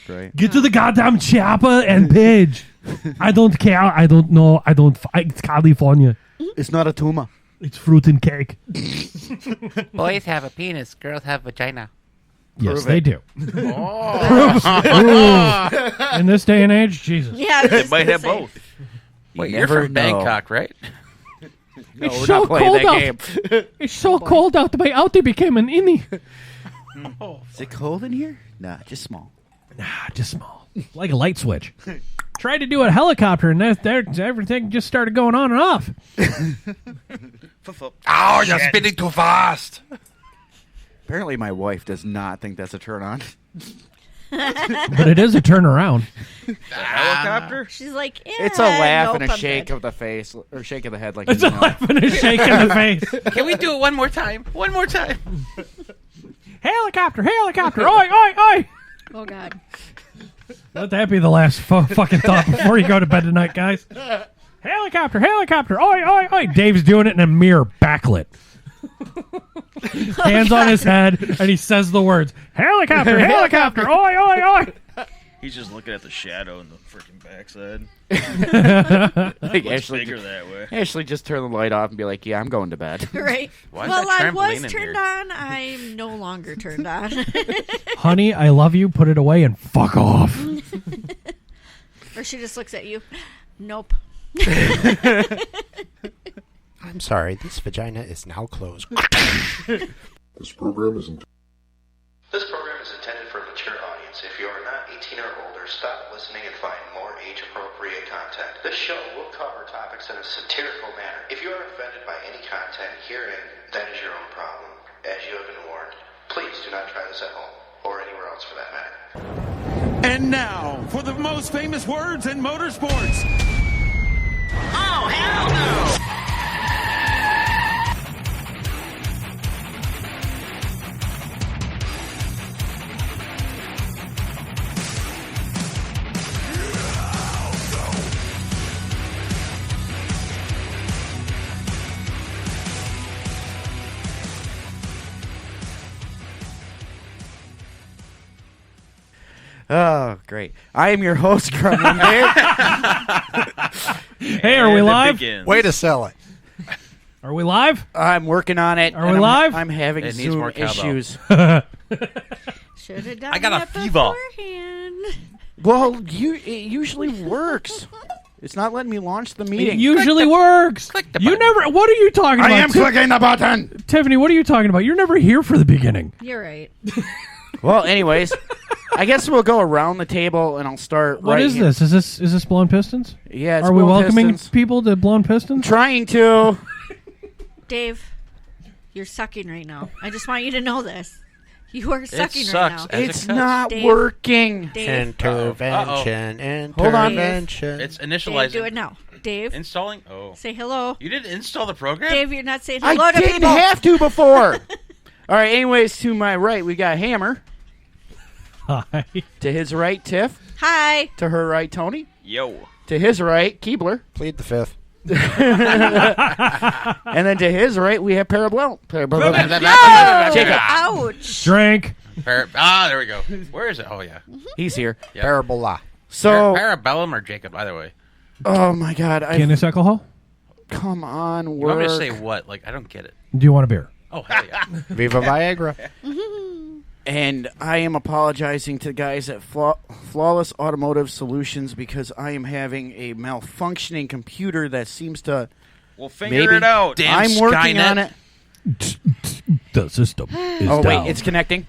work, right? Get to the goddamn chopper and page. I don't care. I don't know. It's California. It's not a tumor. It's fruit and cake. Boys have a penis. Girls have vagina. Yes, they do. Oh. In this day and age, Jesus. Yeah, They might have both. Wait, You you're never from know. Bangkok, right? No, It's we're so not playing cold that out. game. It's so cold out. My outie became an innie. Is it cold in here? Nah, just small. Nah, just small. Like a light switch. Tried to do a helicopter, and everything just started going on and off. Oh, you're spinning too fast. Apparently, my wife does not think that's a turn on. But it is a turnaround. Helicopter? She's like, yeah, It's a laugh nope, and a I'm shake good. of the face, or shake of the head, like It's a laugh and a shake in the face. Can we do it one more time? One more time. Helicopter, helicopter, oi, oi, oi. Oh, God. Let that be the last fucking thought before you go to bed tonight, guys. Helicopter, helicopter, oi, oi, oi. Dave's doing it in a mirror, backlit. Hands on his head, and he says the words, helicopter, helicopter, oi, oi, oi. He's just looking at the shadow in the freaking backside. Like Looks Ashley, bigger that way. Ashley, just turn the light off and be like, "Yeah, I'm going to bed." Right. Why is Well, that I was trampoline in turned here? on. I'm no longer turned on. Honey, I love you. Put it away and fuck off. Or she just looks at you. Nope. I'm sorry, this vagina is now closed. This program is intended for a mature audience. If you are not 18 or older, stop listening and find more age-appropriate content. This show will cover topics in a satirical manner. If you are offended by any content herein, that is your own problem. As you have been warned, please do not try this at home, or anywhere else for that matter. And now, for the most famous words in motorsports. Oh, hell no! Oh, great! I am your host, Gremlin Dave. Hey, are we live? Way to sell it. Are we live? I'm working on it. Are we and live? I'm having It needs more Zoom cowbell. issues. Should have done I got a that fever. beforehand. Well, it usually works. It's not letting me launch the It meeting. usually works. click the You button. never. What are you talking about? I am clicking the button. Tiffany, what are you talking about? You're never here for the beginning. You're right. Well, anyways, I guess we'll go around the table and I'll start. What right is here. this? Is this Blown Pistons? Yeah, it's Are we Blown welcoming Pistons. people to Blown Pistons? Trying to. Dave, you're sucking right now. I just want you to know this. You are It sucking right sucks. now. As it It's cuts. not Dave. working. Dave, Intervention, Hold on. intervention. It's Dave, initializing. do it now. Dave, Installing? Oh. say hello. You didn't install the program? Dave, you're not saying I hello to didn't people. have to before. All right. Anyways, to my right, we got Hammer. Hi. To his right, Tiff. Hi. To her right, Tony. Yo. To his right, Keebler. Plead the fifth. And then to his right, we have Parabellum. Oh, Jacob. ouch. Drink. There we go. Where is it? Oh, yeah. He's here. Yeah. Parabola. So, Parabellum or Jacob, either way. oh my God. Guinness alcohol? Come on, You want me work. to say what? Like, I don't get it. Do you want a beer? Oh, hell yeah. Viva Viagra. And I am apologizing to the guys at Flawless Automotive Solutions because I am having a malfunctioning computer that seems to. We'll figure Maybe. it out. Damn I'm working Skynet. on it. The system is Oh, down. wait, it's connecting.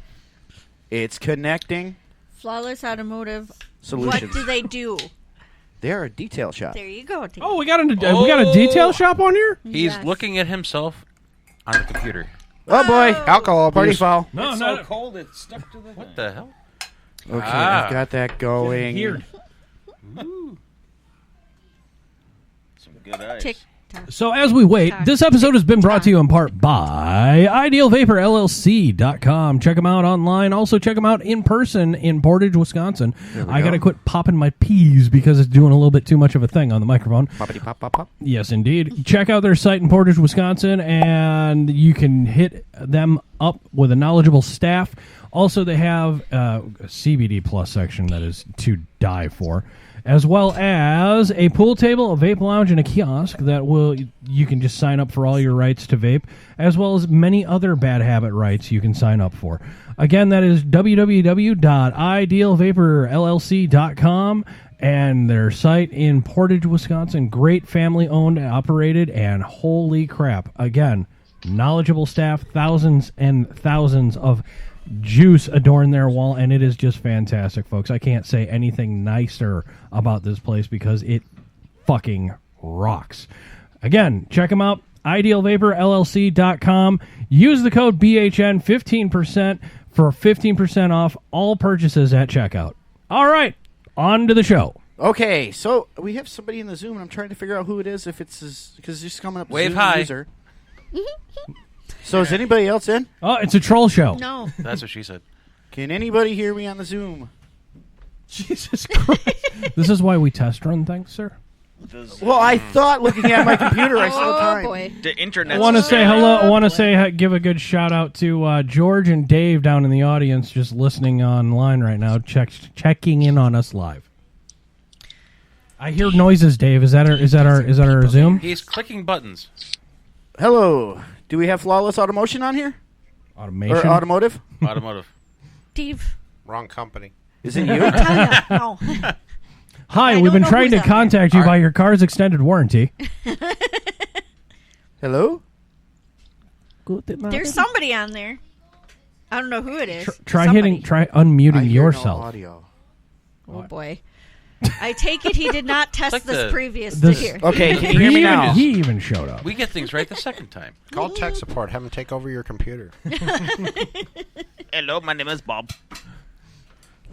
It's connecting. Flawless Automotive. Solutions. What do they do? They're a detail shop. There you go. Dave. Oh, we got a detail shop on here? He's Yes. looking at himself on the computer. Oh, boy. Alcohol Party abuse. foul. No, It's no. so cold it stuck to the What the hell? Okay, Ah. I've got that going. Here. Some good ice. Tick tock. So as we wait, this episode has been brought to you in part by IdealVaporLLC.com. Check them out online. Also check them out in person in Portage, Wisconsin. I got to quit popping my peas because it's doing a little bit too much of a thing on the microphone. Poppity pop pop pop. Yes, indeed. Check out their site in Portage, Wisconsin, and you can hit them up with a knowledgeable staff. Also, they have a CBD Plus section that is to die for, as well as a pool table, a vape lounge, and a kiosk that you can just sign up for all your rights to vape, as well as many other bad habit rights you can sign up for. Again, that is www.idealvaporllc.com, and their site in Portage, Wisconsin. Great family-owned and operated, and holy crap. Again, knowledgeable staff, thousands and thousands of juice adorn their wall, and it is just fantastic, folks. I can't say anything nicer about this place because it fucking rocks. Again, check them out, idealvaporllc.com. Use the code BHN 15% for 15% off all purchases at checkout. All right, on to the show. Okay, so we have somebody in the Zoom, and I'm trying to figure out who it is, if it's because it's coming up. Wave Zoom hi. User. So is anybody else in? Oh, it's a troll show. No. That's what she said. Can anybody hear me on the Zoom? Jesus Christ. This is why we test run things, sir. Well, I thought looking at my computer I saw time. Oh, boy. The internet. I want to say hello. I want to give a good shout out to George and Dave down in the audience, just listening online right now, checking in on us live. I hear noises, Dave. Is that our Zoom? He's clicking buttons. Hello. Do we have Flawless Automotion on here? Automation. Or Automotive? Automotive. Steve. Wrong company. Is it you? Tell ya. No. Hi, I we've don't been know trying to who's on contact you about your car's extended warranty. Hello? There's somebody on there. I don't know who it is. Try Somebody. unmuting I hear yourself. No audio. Oh, boy. I take it he did not test like this the- previous to this- here. Okay, can you hear me now? He even showed up. We get things right the second time. Call tech support. Have them take over your computer. Hello, my name is Bob.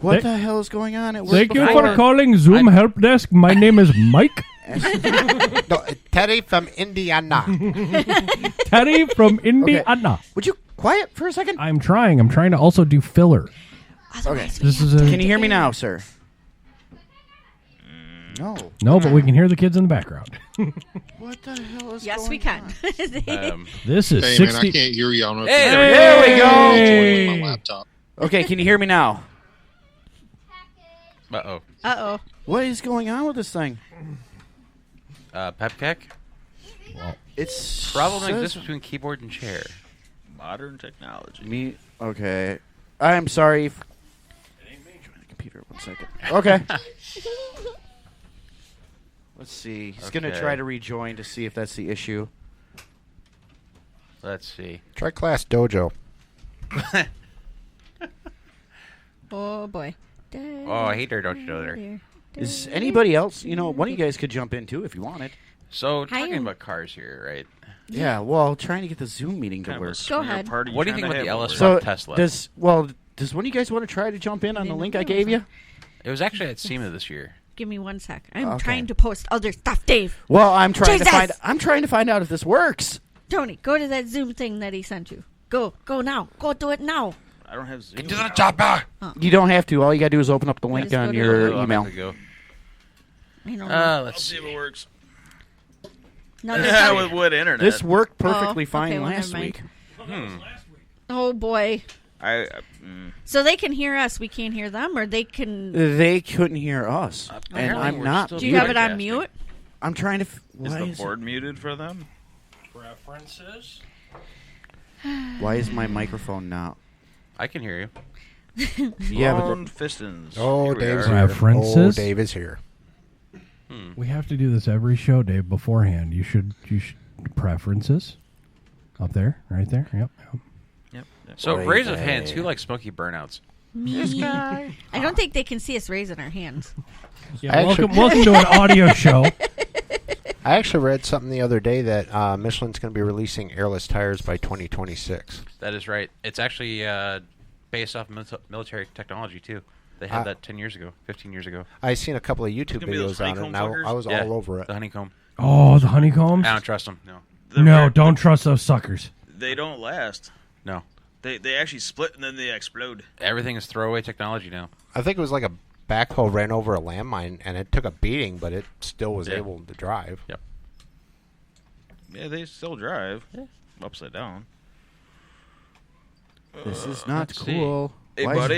What the hell is going on at work? Thank you before? for calling Zoom Help Desk. My name is Mike. No, Teddy from Indiana. Teddy from Indiana. Would you quiet for a second? I'm trying. I'm trying to also do filler. Otherwise, This we is have a- to Can you hear me do it. now, sir? No. No, but we can hear the kids in the background. What the hell is Yes, going we can. Um, This is Hey, man, I 60. can't hear you. I don't know if Hey, you There we go. can with my laptop. Okay, can you hear me now? uh-oh. Uh-oh. What is going on with this thing? Pepkek? It's Problem says- exists between keyboard and chair. Modern technology. Me? Okay. I'm sorry. It ain't me. Join the computer. 1 second. Okay. Let's see. He's going to Okay. try to rejoin to see if that's the issue. Let's see. Try Class Dojo. Oh, boy. Oh, I hate her, don't you know there. Is anybody else? You know, one of you guys could jump in too if you wanted. So, talking Hi. about cars here, right? Yeah. Well, trying to get the Zoom meeting to Kind of a work. swinger ahead. party What do you trying think to about the have LS over So- So Tesla. does one of you guys want to try to jump in on the link I gave you? It was actually at SEMA this year. Give me 1 sec. I'm Okay. trying to post other stuff, Dave. Well, I'm trying Jesus! to find out if this works. Tony, go to that Zoom thing that he sent you. Go now. Go do it now. I don't have Zoom. You don't have to. All you got to do is open up the link Just go on to your the- Oh, I'm email. gonna go. I don't know. Let's See see. if it works. No, Yeah, that's- with wood internet. This worked perfectly Oh, fine okay, well, last never week. mind. Oh, boy. mm. So they can hear us. We can't hear them, or they can. They couldn't hear us, and Apparently I'm we're not. still Do you have it on broadcasting. mute? I'm trying to. Is Why the is, board muted for them? Preferences? why is my microphone not? I can hear you. Yeah, but Blown-pistons. Oh, Here we Dave's are. here. Preferences? Oh, Dave is here. We have to do this every show, Dave, beforehand. You should preferences. Up there, right there. Yep. Yep. So, Right raise of there. hands, who likes smoky burnouts? Me. I don't think they can see us raising our hands. Yeah, Actually- welcome to an audio show. I actually read something the other day that Michelin's going to be releasing airless tires by 2026. That is right. It's actually based off military technology, too. They had that 10 years ago, 15 years ago. I seen a couple of YouTube gonna be those videos on it, and honeycomb I was Yeah, all over it. The honeycomb. Oh, the honeycombs? I don't trust them. No. No, don't trust those suckers. They don't last. No. They actually split and then they explode. Everything is throwaway technology now. I think it was like a backhoe ran over a landmine, and it took a beating, but it still was Yeah. able to drive. Yep. Yeah, they still drive. Upside down. This is not let's see. cool. Hey, Why is buddy,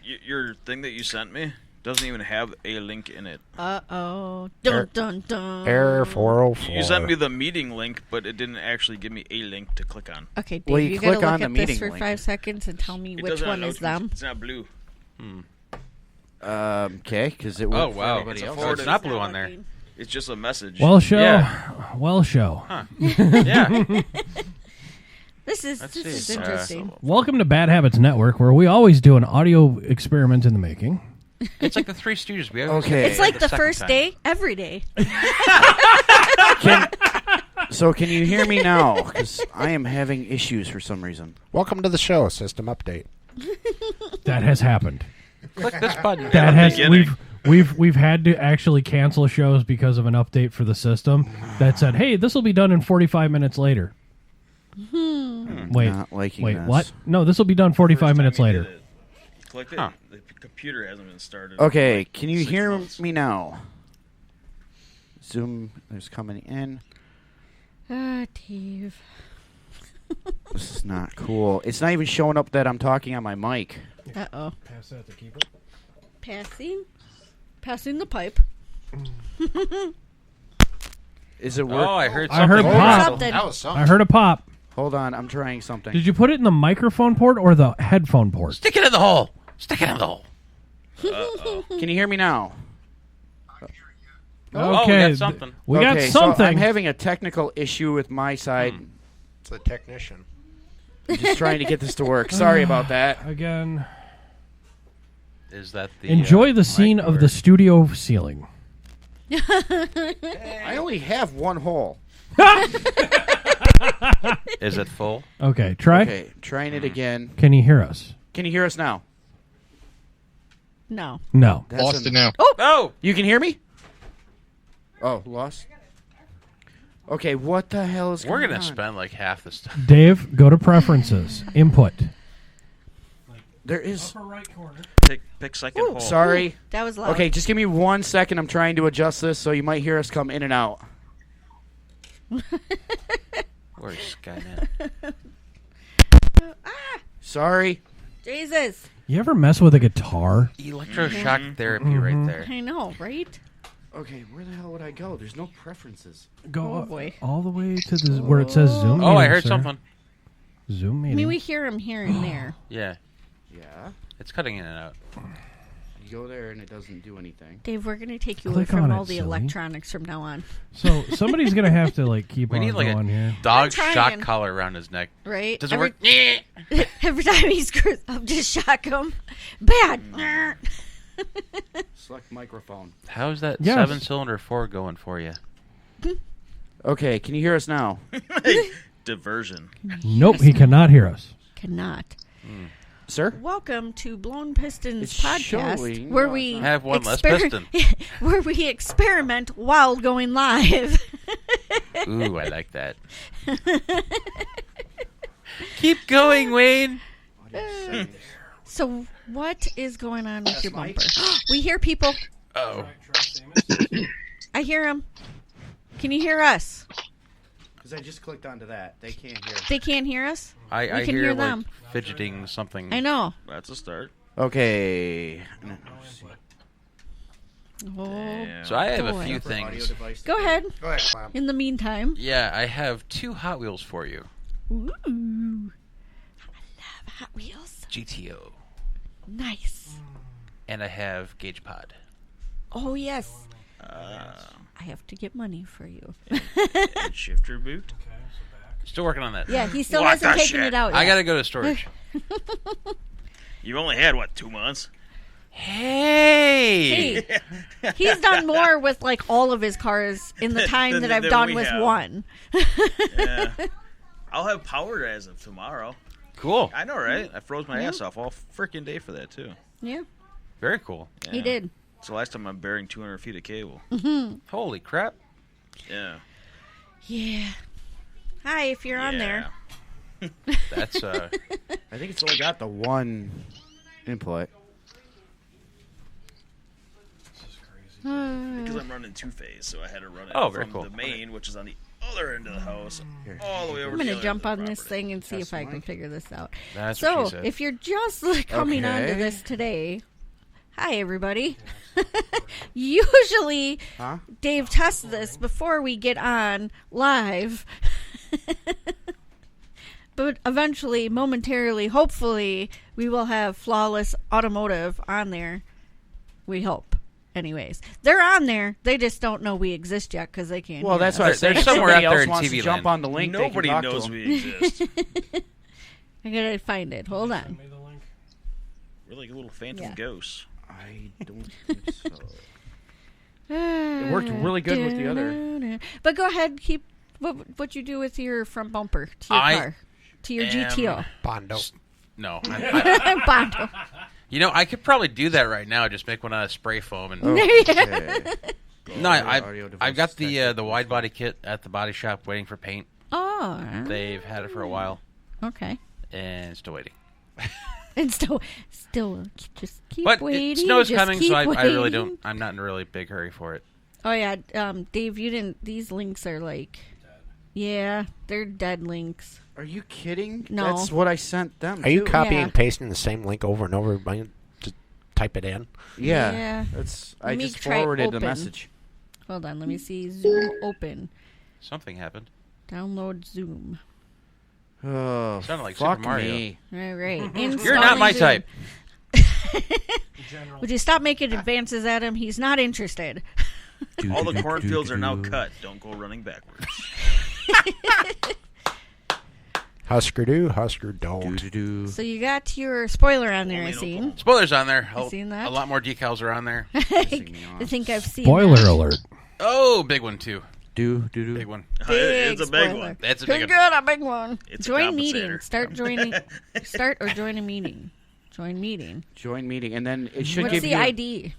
it- your thing that you sent me doesn't even have a link in it. Uh-oh. Dun, dun, dun. Error 404. You sent me the meeting link, but it didn't actually give me a link to click on. Okay, Dave, Well, you you gotta click on look the at this meeting for link. 5 seconds and tell me It which doesn't one have is them. It's not blue. Okay, because it worked Oh, for wow. everybody It's a else. forward- It's not blue on there. It's just a message. Well, show. Yeah. Well, show. Huh. Yeah. This is Let's this see. is interesting. Welcome to Bad Habits Network, where we always do an audio experiment in the making. It's like the Three Stooges. We Okay. It's like the second first time. day, every day. So can you hear me now? Because I am having issues for some reason. Welcome to the show. System update. That has happened. Click this button. That has beginning. we've had to actually cancel shows because of an update for the system that said, "Hey, this will be done in 45 minutes later." Wait, Not liking wait, this. what? No, this will be done 45 minutes later. Clicked it. Huh. The computer hasn't been started. Okay, Like can you 6 hear months. me now? Zoom is coming in. Dave. This is not cool. It's not even showing up that I'm talking on my mic. Uh-oh. Pass that to keep it. Passing the pipe. Is it Oh, working? I heard I something. heard pop. Something. That was something. I heard a pop. Hold on, I'm trying something. Did you put it in the microphone port or the headphone port? Stick it in the hole. Stick it in the hole. Can you hear me now? Oh, we got something. We got Okay, something. So I'm having a technical issue with my side. It's the technician. I'm just trying to get this to work. Sorry about that. Again. Is that the Enjoy the scene mic of or- the studio ceiling. I only have one hole. Is it full? Okay, try. Okay, trying it again. Can you hear us? Can you hear us now? No. No. That's Lost an- it now. Oh, You can hear me? Oh, lost? Okay, what the hell is we're going gonna on? spend like half the stuff. Dave, go to preferences. Input. There is... right corner. Pick second hole. Sorry. That was loud. Okay, just give me 1 second. I'm trying to adjust this, so you might hear us come in and out. Where's Skynet? Sorry. Jesus. You ever mess with a guitar? Electroshock therapy right there. I know, right? Okay, where the hell would I go? There's no preferences. Go Oh, boy. all the way to the where it says Zoom. Oh, I meeting, heard sir. something. Zoom I meeting. mean, we hear him here and there. Yeah, Yeah. it's cutting in and out. You go there and it doesn't do anything. Dave, we're going to take you Click away on from it, all the silly. electronics from now on. So somebody's gonna have to like keep We on need like going a here. dog trying. shock collar around his neck. Right? Doesn't every, work. every time he screws up, just shock him. Bad. Select microphone. How's that Yes. 7-cylinder 4 going for you? Okay, can you hear us now? Diversion. Nope, he cannot hear us. Cannot. Sir? Welcome to Blown Pistons It's podcast, showing- where no, we it's not. Have one less exper- piston. where we experiment while going live. Ooh, I like that. Keep going, Wayne. So, what is going on with your bumper? We hear people. Oh, I hear them. Can you hear us? Because I just clicked onto that. They can't hear. They can't hear us. I We can hear hear like them. fidgeting something. I know. That's a start. Okay. Oh, Damn. So I have Boy. a few Audio things. device. go ahead. Go ahead, Clam. In the meantime, Yeah, I have 2 Hot Wheels for you. ooh, I love Hot Wheels. GTO. Nice. And I have Gauge Pod. Oh yes. I have to get money for you. And shifter boot. Still working on that. Yeah, he still What hasn't the taken shit? it out yet. I gotta go to storage. You've only had, what, 2 months? Hey! Hey, he's done more with like all of his cars in the time that I've than done we with have. one. Yeah. I'll have power as of tomorrow. Cool. I know, right? I froze my ass off all freaking day for that, too. Yeah, Very cool. Yeah. he did. It's the last time I'm burying 200 feet of cable. Holy crap. Yeah. Yeah. Hi, if you're on there. That's I think it's only got the one input. Because I'm running 2-phase, so I had to run it Oh, very from cool. the main, which is on the other end of the house, all the way over. I'm to going the to other jump end of on the this property. thing and see if I can Mike. figure this out. That's So, what she said. if you're just coming on to Okay. this today, hi, everybody. Usually, Dave tests this before we get on live. But eventually, momentarily, hopefully, we will have Flawless Automotive on there. We hope. Anyways, they're on there. They just don't know we exist yet because they can't. Well, hear that's us. what I said. They're If somewhere somebody out there else in wants TV to jump land. on the link. Nobody they can talk knows to 'em. we exist. I gotta find it. Hold on. We're like a little phantom Yeah. ghost. I don't think so. It worked really good with the other. But go ahead, keep what you do with your front bumper to your car, to your GTO. Bondo. No. Bondo. You know, I could probably do that right now. Just make one out of spray foam. And Okay. no, Audio I've got device the wide body kit at the body shop waiting for paint. Oh. They've had it for a while Okay. and still waiting. And still, just keep But waiting. snow's just coming, keep so I really waiting. don't. I'm not in a really big hurry for it. Oh yeah, Dave, you didn't. These links are like, yeah, they're dead links. Are you kidding? No. That's what I sent them. Are you too. copying Yeah. and pasting the same link over and over? Just type it in. Yeah. Yeah. That's. Let I me just try forwarded the open. message. Hold on, let me see. Zoom open. Something happened. Download Zoom. Oh, Sounded like fuck Super Mario. me. All right. You're not my Installing type. Would you stop making advances at him? He's not interested. All the cornfields are now cut. Don't go running backwards. Husker do, Husker don't. Do-do-do. So you got your spoiler on there, I Only no seen. corn. Spoilers on there. You seen that? A lot more decals are on there. I think I've seen Spoiler that. alert. Oh, big one too. Do-do-do. Big one. It's a big spoiler. one. That's a Who's big one. got a big one? It's a Join compensator. meeting. Start joining. Start or join a meeting. Join meeting. Join meeting, and then it should What's give the you. ID?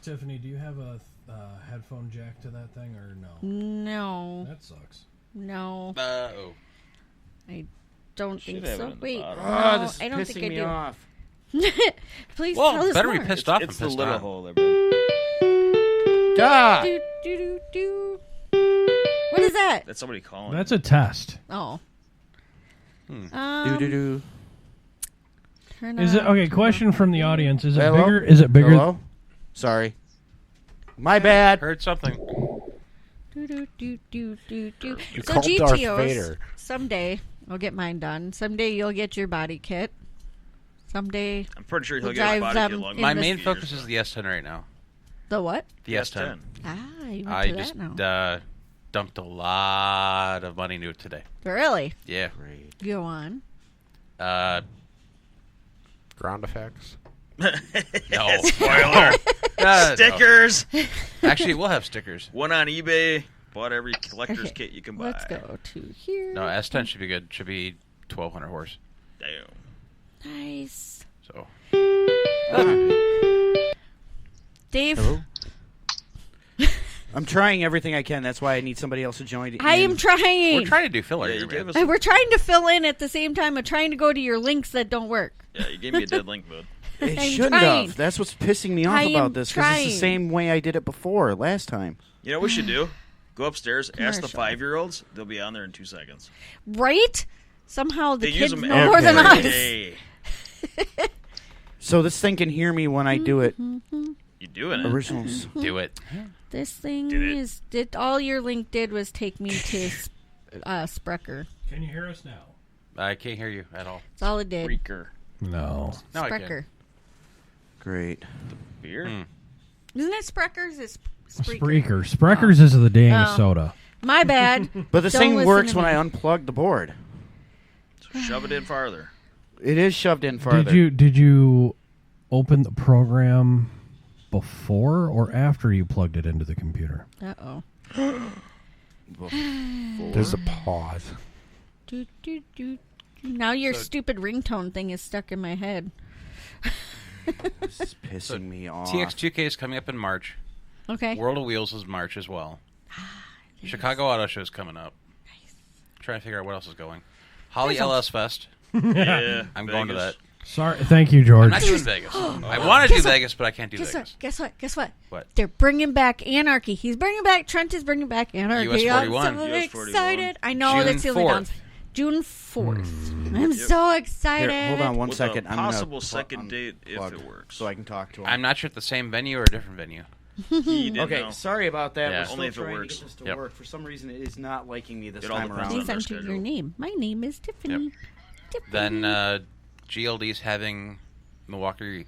Tiffany, do you have a headphone jack to that thing or no? No. That sucks. No. Oh. I don't Should think have it so. in the Wait. bottom. Oh, No, this is I don't pissing think I me do. off. Please Well, tell us better more. be pissed off It's and the pissed little on. hole there, bro. Ah! Do, do, do, do. What is that? That's somebody calling. That's a test. Oh. Do-do-do. Turn Is it on- okay? Question from the audience: Is it Hello? bigger? Is it bigger? Hello? Sorry. My bad. Heard something. Do, do, do, do, do, do. You So called Darth GTOs, Vader. someday I'll get mine done. Someday you'll get your body kit. Someday I'm pretty sure he'll We'll get a drive body them kit along in My the- main focus is the S10 right now. the what? The S10. Ah, you went I to just that now. dumped a lot of money into it today. Really? Yeah. Go on. Ground effects. No. Spoiler. No. Stickers. Actually, we'll have stickers. One on eBay. Bought every collector's Okay. kit you can buy. Let's go to here. No, S10 should be good. Should be 1,200 horse. Damn. Nice. So. Dave, Hello? I'm trying everything I can. That's why I need somebody else to join. I am in. trying. We're trying to do filler Yeah, here, you gave man. us. We're trying to fill in at the same time of trying to go to your links that don't work. Yeah, you gave me a dead link, bud. It I'm shouldn't trying. have. That's what's pissing me off I am about this. Because it's trying. the same way I did it before, last time. You know what we should do? Go upstairs, ask the Commercial. 5-year-olds. They'll be on there in 2 seconds. Right? Somehow the They use kids them know more than every us. day. So this thing can hear me when I do it. You doing it? Originals. Do it. This thing Did it. is all your link did was take me to Sprecher. Can you hear us now? I can't hear you at all. That's all it did. Freaker. No. No, I Sprecher. can. Great. Beer? Isn't it Sprecher's? It's Spreaker. Spreaker. Sprecher's is the dang Oh. soda. My bad. But this Don't thing listen works to when me. I unplug the board. So shove it in farther. It is shoved in farther. Did you open the program before or after you plugged it into the computer? Uh-oh. There's a pause. Do, do, do. Now your stupid ringtone thing is stuck in my head. This is pissing me off. TX2K is coming up in March. Okay. World of Wheels is March as well. Chicago Auto Show is coming up. Trying to figure out what else is going. Holly There's a- LS Fest. Yeah. I'm going to that. Sorry, thank you, George. I'm not doing Vegas. I want to do Vegas, but I can't do Vegas. Guess what? What? They're bringing back Anarchy. Trent is bringing back Anarchy. US 41. I'm so US 41. excited. I know June that's the only 4th. downside. June 4th. I'm so excited. Here, hold on one With second. a I'm gonna possible second date if unplug it works. so I can talk to him. I'm not sure if the same venue or a different venue. He didn't Okay, know. sorry about that. Yeah. We're still Only if it trying works. to get this to Yep. work. For some reason, it is not liking me this It all time depends around. Please on enter schedule. your name. My name is Tiffany. Yep. Tiffany. Then GLD's having Milwaukee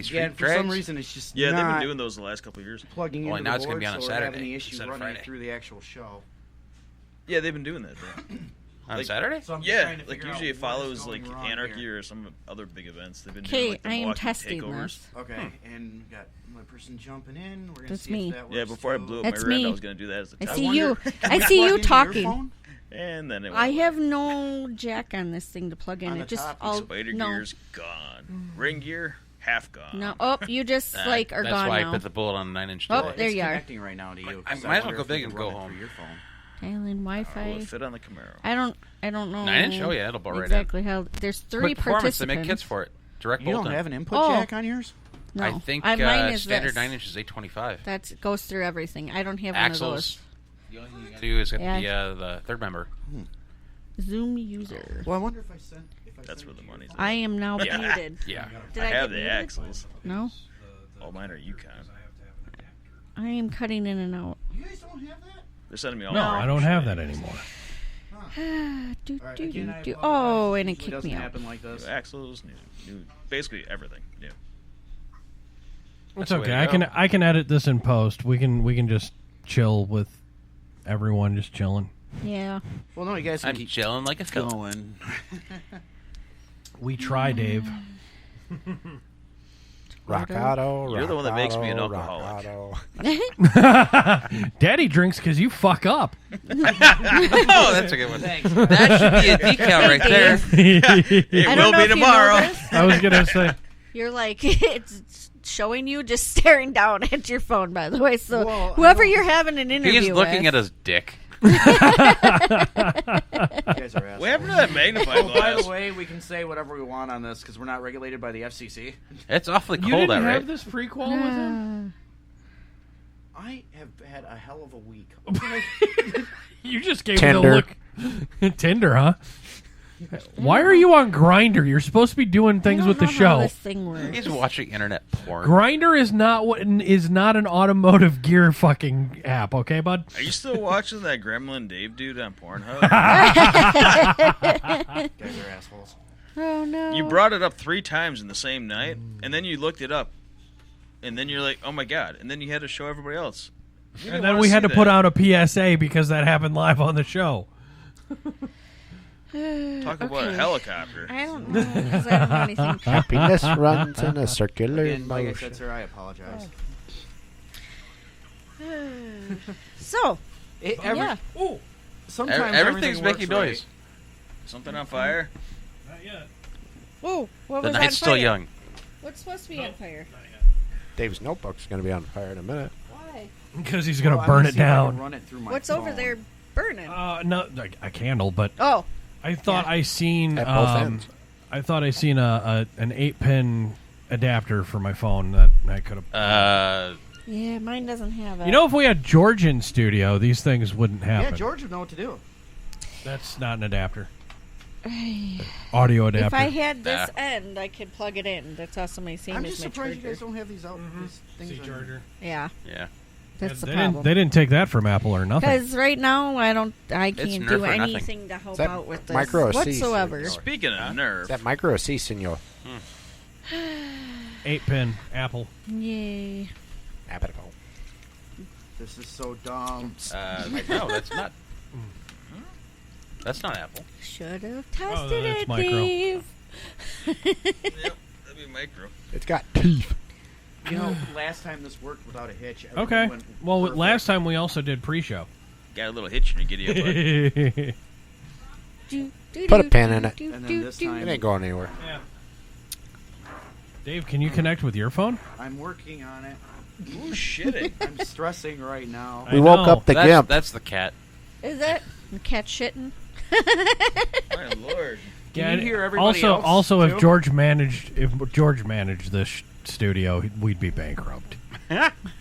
Street Yeah, and for Drags. some reason, it's just Yeah, they've not been doing those the last couple of years. plugging Well, into now the it's gonna board, be on a so we're having Saturday the issue instead of running it Friday. through the actual show. Yeah, they've been doing that. Though. on like- Saturday. So I'm just Yeah, trying to like figure out usually it what is follows going like wrong Anarchy here. or some other big events. They've been Okay, doing like the I am Milwaukee testing takeovers. this. Okay, and we got another person jumping in. We're gonna That's see me. if that works Yeah, before I too. blew up That's my rent, me. I was going to do that as a I test. see wonder- you. can I we see plug you into your talking. phone? And then it I went have no jack on this thing to plug in. On It the just top, all Spider no. gear's gone. Ring gear, half gone. No. Oh, you just Nah, like are that's gone why now. I put the bullet on a 9-inch Oh, delay. Well, there it's you are. connecting right now to you. I 'cause might as well wonder go if we big can and run go it through home. your phone. Dial-in Will Wi-Fi. it fit on the Camaro? I don't know. 9-inch? Oh, yeah, it'll bolt right in. exactly how. There's three Quick performance. They participants. make kits for it. Direct You don't bolt-in. have an input Oh. jack on yours? No, I think mine is standard this. 9-inch is 825. That goes through everything. I don't have one of Axles. those. The only thing you gotta do is get Yeah. the third member. Zoom user. Well, I wonder if I sent. That's where the money's at. I am now Yeah. muted. Yeah. Did I I have get the muted? axles. No, All mine are Yukon. I am cutting in and out. You guys don't have that? They're sending me all No, my I don't have that anymore. Do, All right, do, again, do, I do. apologize. Oh, and it Usually kicked doesn't me out. happen like this. new axles, new, basically everything. New. It's the way okay. to go. I can edit this in post. We can just chill with everyone just chilling. Yeah. Well, no, you guys can I'm keep chilling like a skeleton. going. We try, Dave. Rockado, You're the one that makes me an Rockado, alcoholic. Rockado. Daddy drinks because you fuck up. Oh, that's a good one. Thanks. That should be a decal right there. It I will don't know be if you know tomorrow. this. I was gonna say. You're like it's showing you just staring down at your phone. By the way, so Well, I whoever know. you're having an interview He's looking with, at his dick. You guys are assholes. What happened to that magnifying Oh, by glass? the way, we can say whatever we want on this because we're not regulated by the FCC. It's awfully You cold didn't out, have right? this prequel with him. I have had a hell of a week. You just gave Tinder. me the look. Tinder, huh? Why are you on Grinder? You're supposed to be doing I things don't with the know how show. this thing works. He's watching internet porn. Grinder is not an automotive gear fucking app, okay, bud? Are you still watching that Gremlin Dave dude on Pornhub? Guys are assholes. Oh no! You brought it up 3 times in the same night, and then you looked it up, and then you're like, "Oh my god!" And then you had to show everybody else. And then we had to put out a PSA because that happened live on the show. Talk about a Okay. helicopter. I don't know because I don't know anything. Happiness runs in a circular Again, like I motion. said, sir, I apologize. So yeah, Sometimes Everything's everything making works right. noise. Something on fire? whoa, what The was on night's still fire? young. What's supposed to be on fire? Dave's notebook's going to be on fire in a minute. Why? Because he's going to Well, I'm burn gonna it see if I can down. run it through my What's over phone. there burning? No, like a candle, but Oh, I thought I seen At both ends. I thought I seen an 8-pin adapter for my phone that I could have. yeah, mine doesn't have it. You know, if we had George in studio, these things wouldn't happen. Yeah, George would know what to do. That's not an adapter. Audio adapter. if I had this Nah. end, I could plug it in. That's also my same I'm as just my surprised you charger. guys don't have these out. These things on- charger. Yeah, Yeah. that's the they problem. didn't take that from Apple or nothing. Because right now I can't Nerf do or nothing. anything to help that out with this micro C, whatsoever. senor? Speaking of Nerf, That micro C, senor. 8-pin Apple. Yay! Apple. This is so dumb. No, that's not. That's not Apple. Should have tested that's it, micro. Dave. yep, that'd be micro. It's got teeth. You know, last time this worked without a hitch. everything Okay. went Well, perfect. last time we also did pre-show. Got a little hitch in your giddy up. bud. Put a pin in it. And then this time, It ain't going anywhere. Dave, can you connect with your phone? I'm working on it. Who's shitting? I'm stressing right now. I We woke know. up the that's, gimp. that's the cat. Is it the cat shitting? My lord. Can you hear everybody else? Also, if too? George managed this studio, we'd be bankrupt.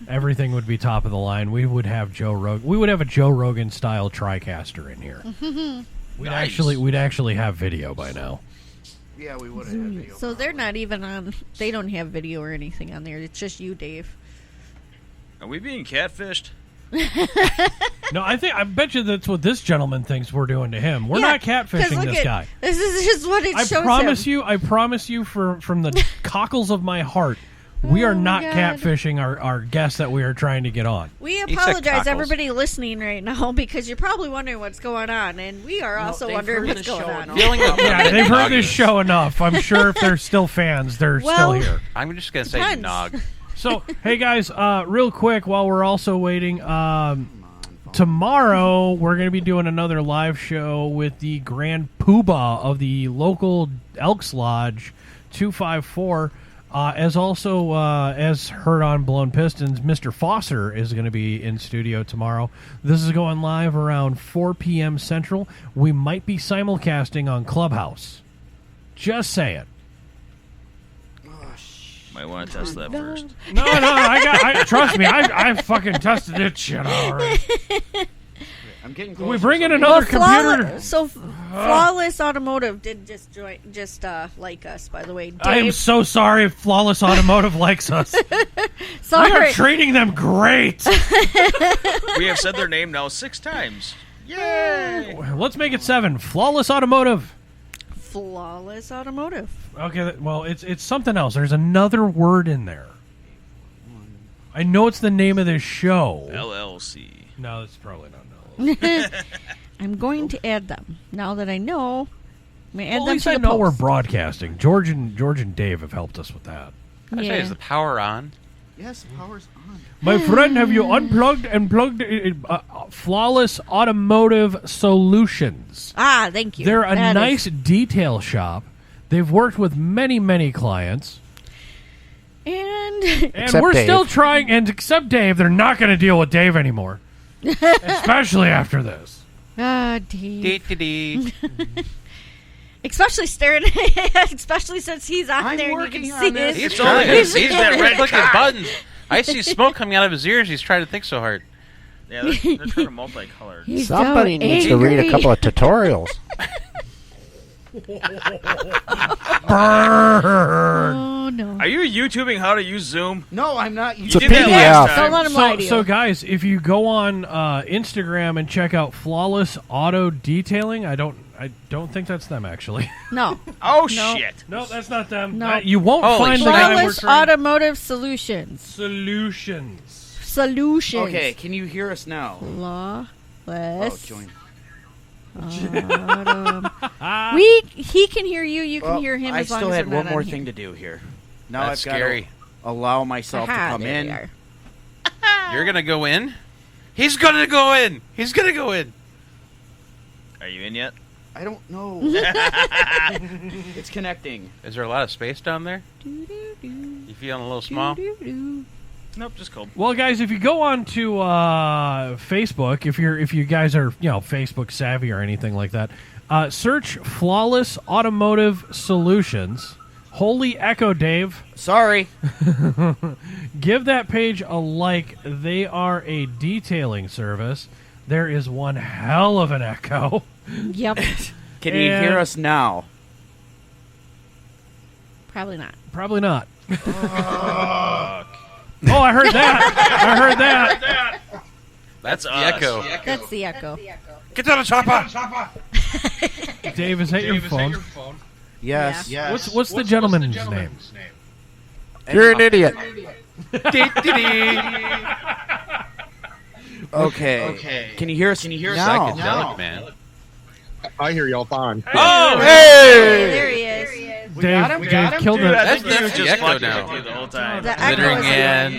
Everything would be top of the line. We would have We would have a Joe Rogan style TriCaster in here. We'd actually have video by now. Yeah, we would have had video. So they're not even on. They don't have video or anything on there. It's just you, Dave. Are we being catfished? No, I bet you that's what this gentleman thinks we're doing to him. We're not catfishing this guy. This is just what it shows him. I promise you from the cockles of my heart, we are not catfishing our guests that we are trying to get on. We apologize, everybody listening right now, because you're probably wondering what's going on, and we are also wondering what's going on. Yeah, they've heard this show enough. I'm sure if they're still fans, they're still here. I'm just going to say nog. So, hey guys, real quick, while we're also waiting, tomorrow we're going to be doing another live show with the Grand Poobah of the local Elks Lodge 254. As heard on Blown Pistons, Mr. Foster is going to be in studio tomorrow. This is going live around 4 p.m. Central. We might be simulcasting on Clubhouse. Just saying. Might want to test that first. No, trust me, I fucking tested this shit already. I'm getting close. We bring in another computer. Flawless Automotive did just like us, by the way. Dave. I am so sorry if Flawless Automotive likes us. Sorry. We are treating them great. We have said their name now 6 times. Yay! Let's make it 7. Flawless Automotive. Flawless Automotive. Okay, well, it's something else. There's another word in there. I know it's the name of this show. LLC. No, it's probably not LLC. I'm going to add them now that I know. I'm going to add them at least to I the know post. we're broadcasting. George and Dave have helped us with that. I say, is the power on? Yes, power's on. My friend, have you unplugged and plugged Flawless Automotive Solutions? Ah, thank you. They're a nice detail shop. They've worked with many, many clients. And we're still trying, and except Dave, they're not going to deal with Dave anymore. Especially after this. Dave. Especially staring, especially since he's on there and you can see it. He's that red clicking buttons. I see smoke coming out of his ears. He's trying to think so hard. Yeah, they're trying to multicolour. Somebody needs to read a couple of tutorials. Oh no! Are you YouTubing how to use Zoom? No, I'm not. It's a PDF. Don't let him lie to you. So, guys, if you go on Instagram and check out Flawless Auto Detailing, I don't think that's them actually. No. Oh shit! No, that's not them. No. You won't find the guy we're Flawless trying. Automotive Solutions. Okay, can you hear us now? Flawless. Join. He can hear you. You can hear him. I as long still as had we're one not more on thing here. to do here. Now That's I've got scary. to allow myself to come there in. we are. You're going to go in? He's going to go in. He's going to go in. Are you in yet? I don't know. It's connecting. Is there a lot of space down there? You feeling a little small? Nope, just cold. Well, guys, if you go on to Facebook, if you guys are Facebook savvy or anything like that, search Flawless Automotive Solutions. Holy echo, Dave! Sorry. Give that page a like. They are a detailing service. There is one hell of an echo. Yep. Can you hear us now? Probably not. Probably not. Oh, I heard that. That's the us. echo. That's the echo. Get down the chopper! Dave, is that your phone? Yes. What's the gentleman's name? You're an idiot. Okay. Can you hear us? Now? Psychedelic, man. I hear y'all fine. Oh! There he is. Dave killed Dude, I that. think he was That's just the echo fucking now. with you the whole time. The echo Littering is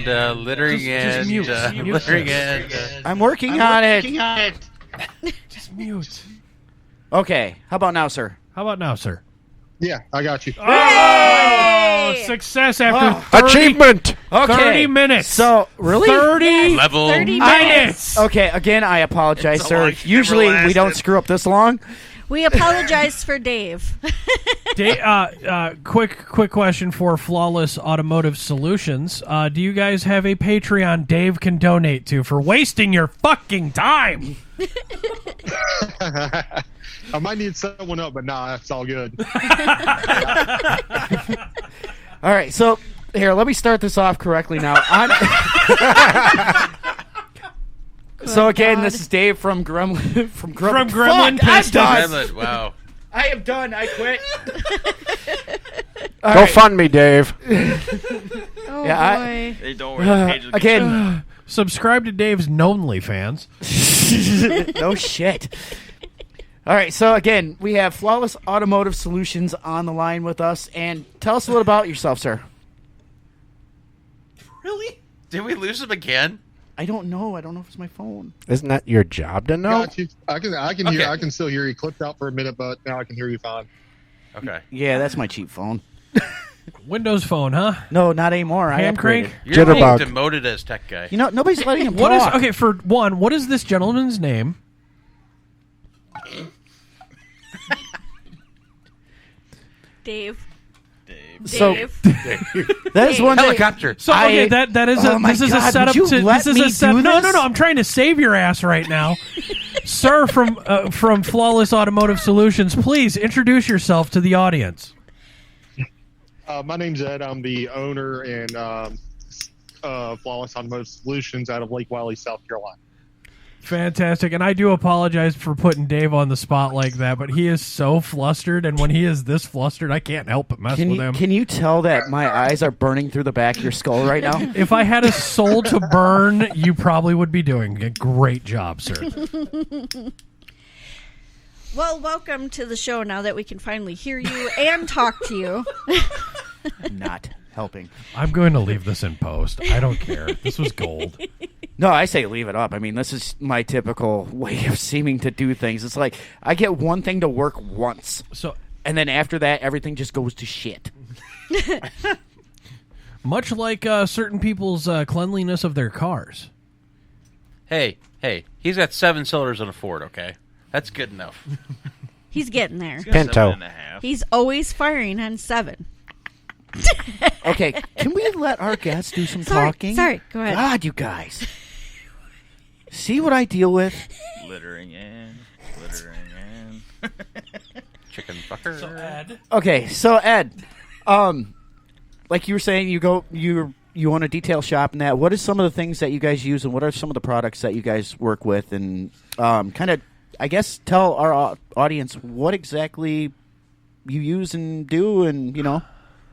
and, littering Just and, mute. littering and. I'm working on it. Just mute. Okay. How about now, sir? How about now, sir? Yeah, I got you. Oh, success after 30, Achievement. 30 minutes. So, really? 30 Level. 30 minutes. Okay, again, I apologize, It's a sir. long- Usually never we don't lasted. screw up this long, We apologize for Dave. Quick question for Flawless Automotive Solutions. Do you guys have a Patreon Dave can donate to for wasting your fucking time? I might need someone up, but nah, that's all good. All right, so here, let me start this off correctly now. So again, God. this is Dave from Gremlin From Gremlin Fuck, Pistons. I'm done. Gremlin, wow. I am done. I quit. Go fund me, Dave. Oh, Yeah, boy. Hey, don't worry. The page will get Again, Subscribe to Dave's Knownly fans. no shit. All right, so again, we have Flawless Automotive Solutions on the line with us, and tell us a little about yourself, sir. Really? Did we lose him again? I don't know. I don't know if it's my phone. Isn't that your job to know? Got you. I can Okay. hear. I can still hear you. Clipped out for a minute, but now I can hear you fine. Okay. Yeah, that's my cheap phone. Windows Phone, huh? No, not anymore. I Hand upgraded. crank? You're being Jitterbug. demoted as tech guy. You know, nobody's letting him What is talk. okay? For one, what is this gentleman's name? Dave. So Dave. that is one thing. Helicopter. So okay, I- that is Oh a my this is God, a would setup you to let this is me a set. do No, this? I'm trying to save your ass right now, sir. From Flawless Automotive Solutions, please introduce yourself to the audience. My name's Ed. I'm the owner and Flawless Automotive Solutions out of Lake Wiley, South Carolina. Fantastic, and I do apologize for putting Dave on the spot like that, but he is so flustered, and when he is this flustered, I can't help but mess with him. Can you tell that my eyes are burning through the back of your skull right now? If I had a soul to burn, you probably would be doing a great job, sir. Well, welcome to the show now that we can finally hear you and talk to you. Not helping. I'm going to leave this in post. I don't care. This was gold. No, I say leave it up. I mean, this is my typical way of seeming to do things. It's like I get one thing to work once, So, and then after that, everything just goes to shit. much like certain people's cleanliness of their cars. Hey, he's got 7 cylinders on a Ford, okay? That's good enough. He's getting there. He's got Pinto. 7.5. He's always firing on 7. Okay, can we let our guests do some Sorry, talking? sorry, go ahead. God, you guys. See what I deal with? Littering in. Chicken fucker. Okay, so Ed, like you were saying, you own a detail shop and that. What are some of the things that you guys use, and what are some of the products that you guys work with, and kind of, I guess, tell our audience what exactly you use and do, and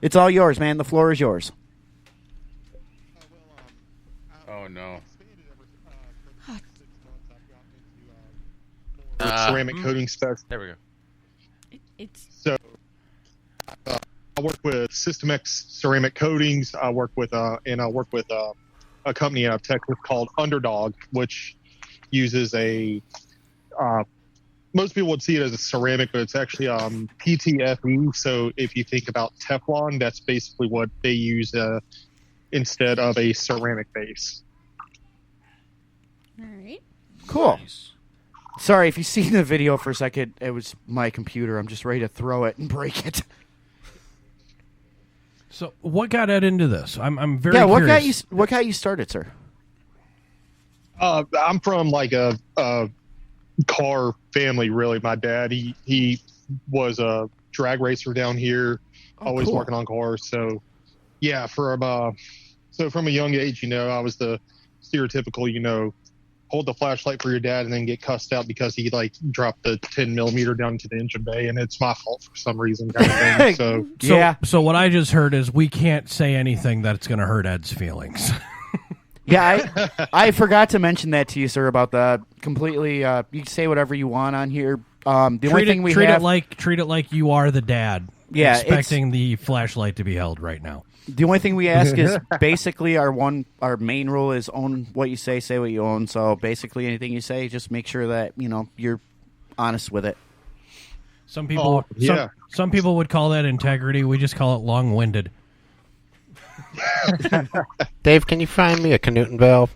it's all yours, man. The floor is yours. Oh, no. Ceramic coating specs. There we go. It's So I work with System X ceramic coatings. I work with a company out of Texas called Underdog, which uses a most people would see it as a ceramic, but it's actually PTFE. So if you think about Teflon, that's basically what they use instead of a ceramic base. all right. Cool. Sorry, if you seen the video for a second, it was my computer. I'm just ready to throw it and break it. So, what got Ed into this? I'm very Yeah, curious. what got you started, sir? I'm from like a car family, really. My dad, he was a drag racer down here, always cool. working on cars. So, yeah, from a young age, I was the stereotypical, hold the flashlight for your dad and then get cussed out because he dropped the 10 millimeter down into the engine bay, and it's my fault for some reason, kind of thing. So Yeah. So what I just heard is we can't say anything that's going to hurt Ed's feelings. Yeah, I forgot to mention that to you, sir, about the completely. You can say whatever you want on here. The only thing we treat have, it like you are the dad. Yeah, expecting the flashlight to be held right now. the only thing we ask is basically our main rule is own what you say what you own. So basically, anything you say, just make sure that you're honest with it. Some people, some people would call that integrity. We just call it long-winded. Dave, can you find me a Canute valve?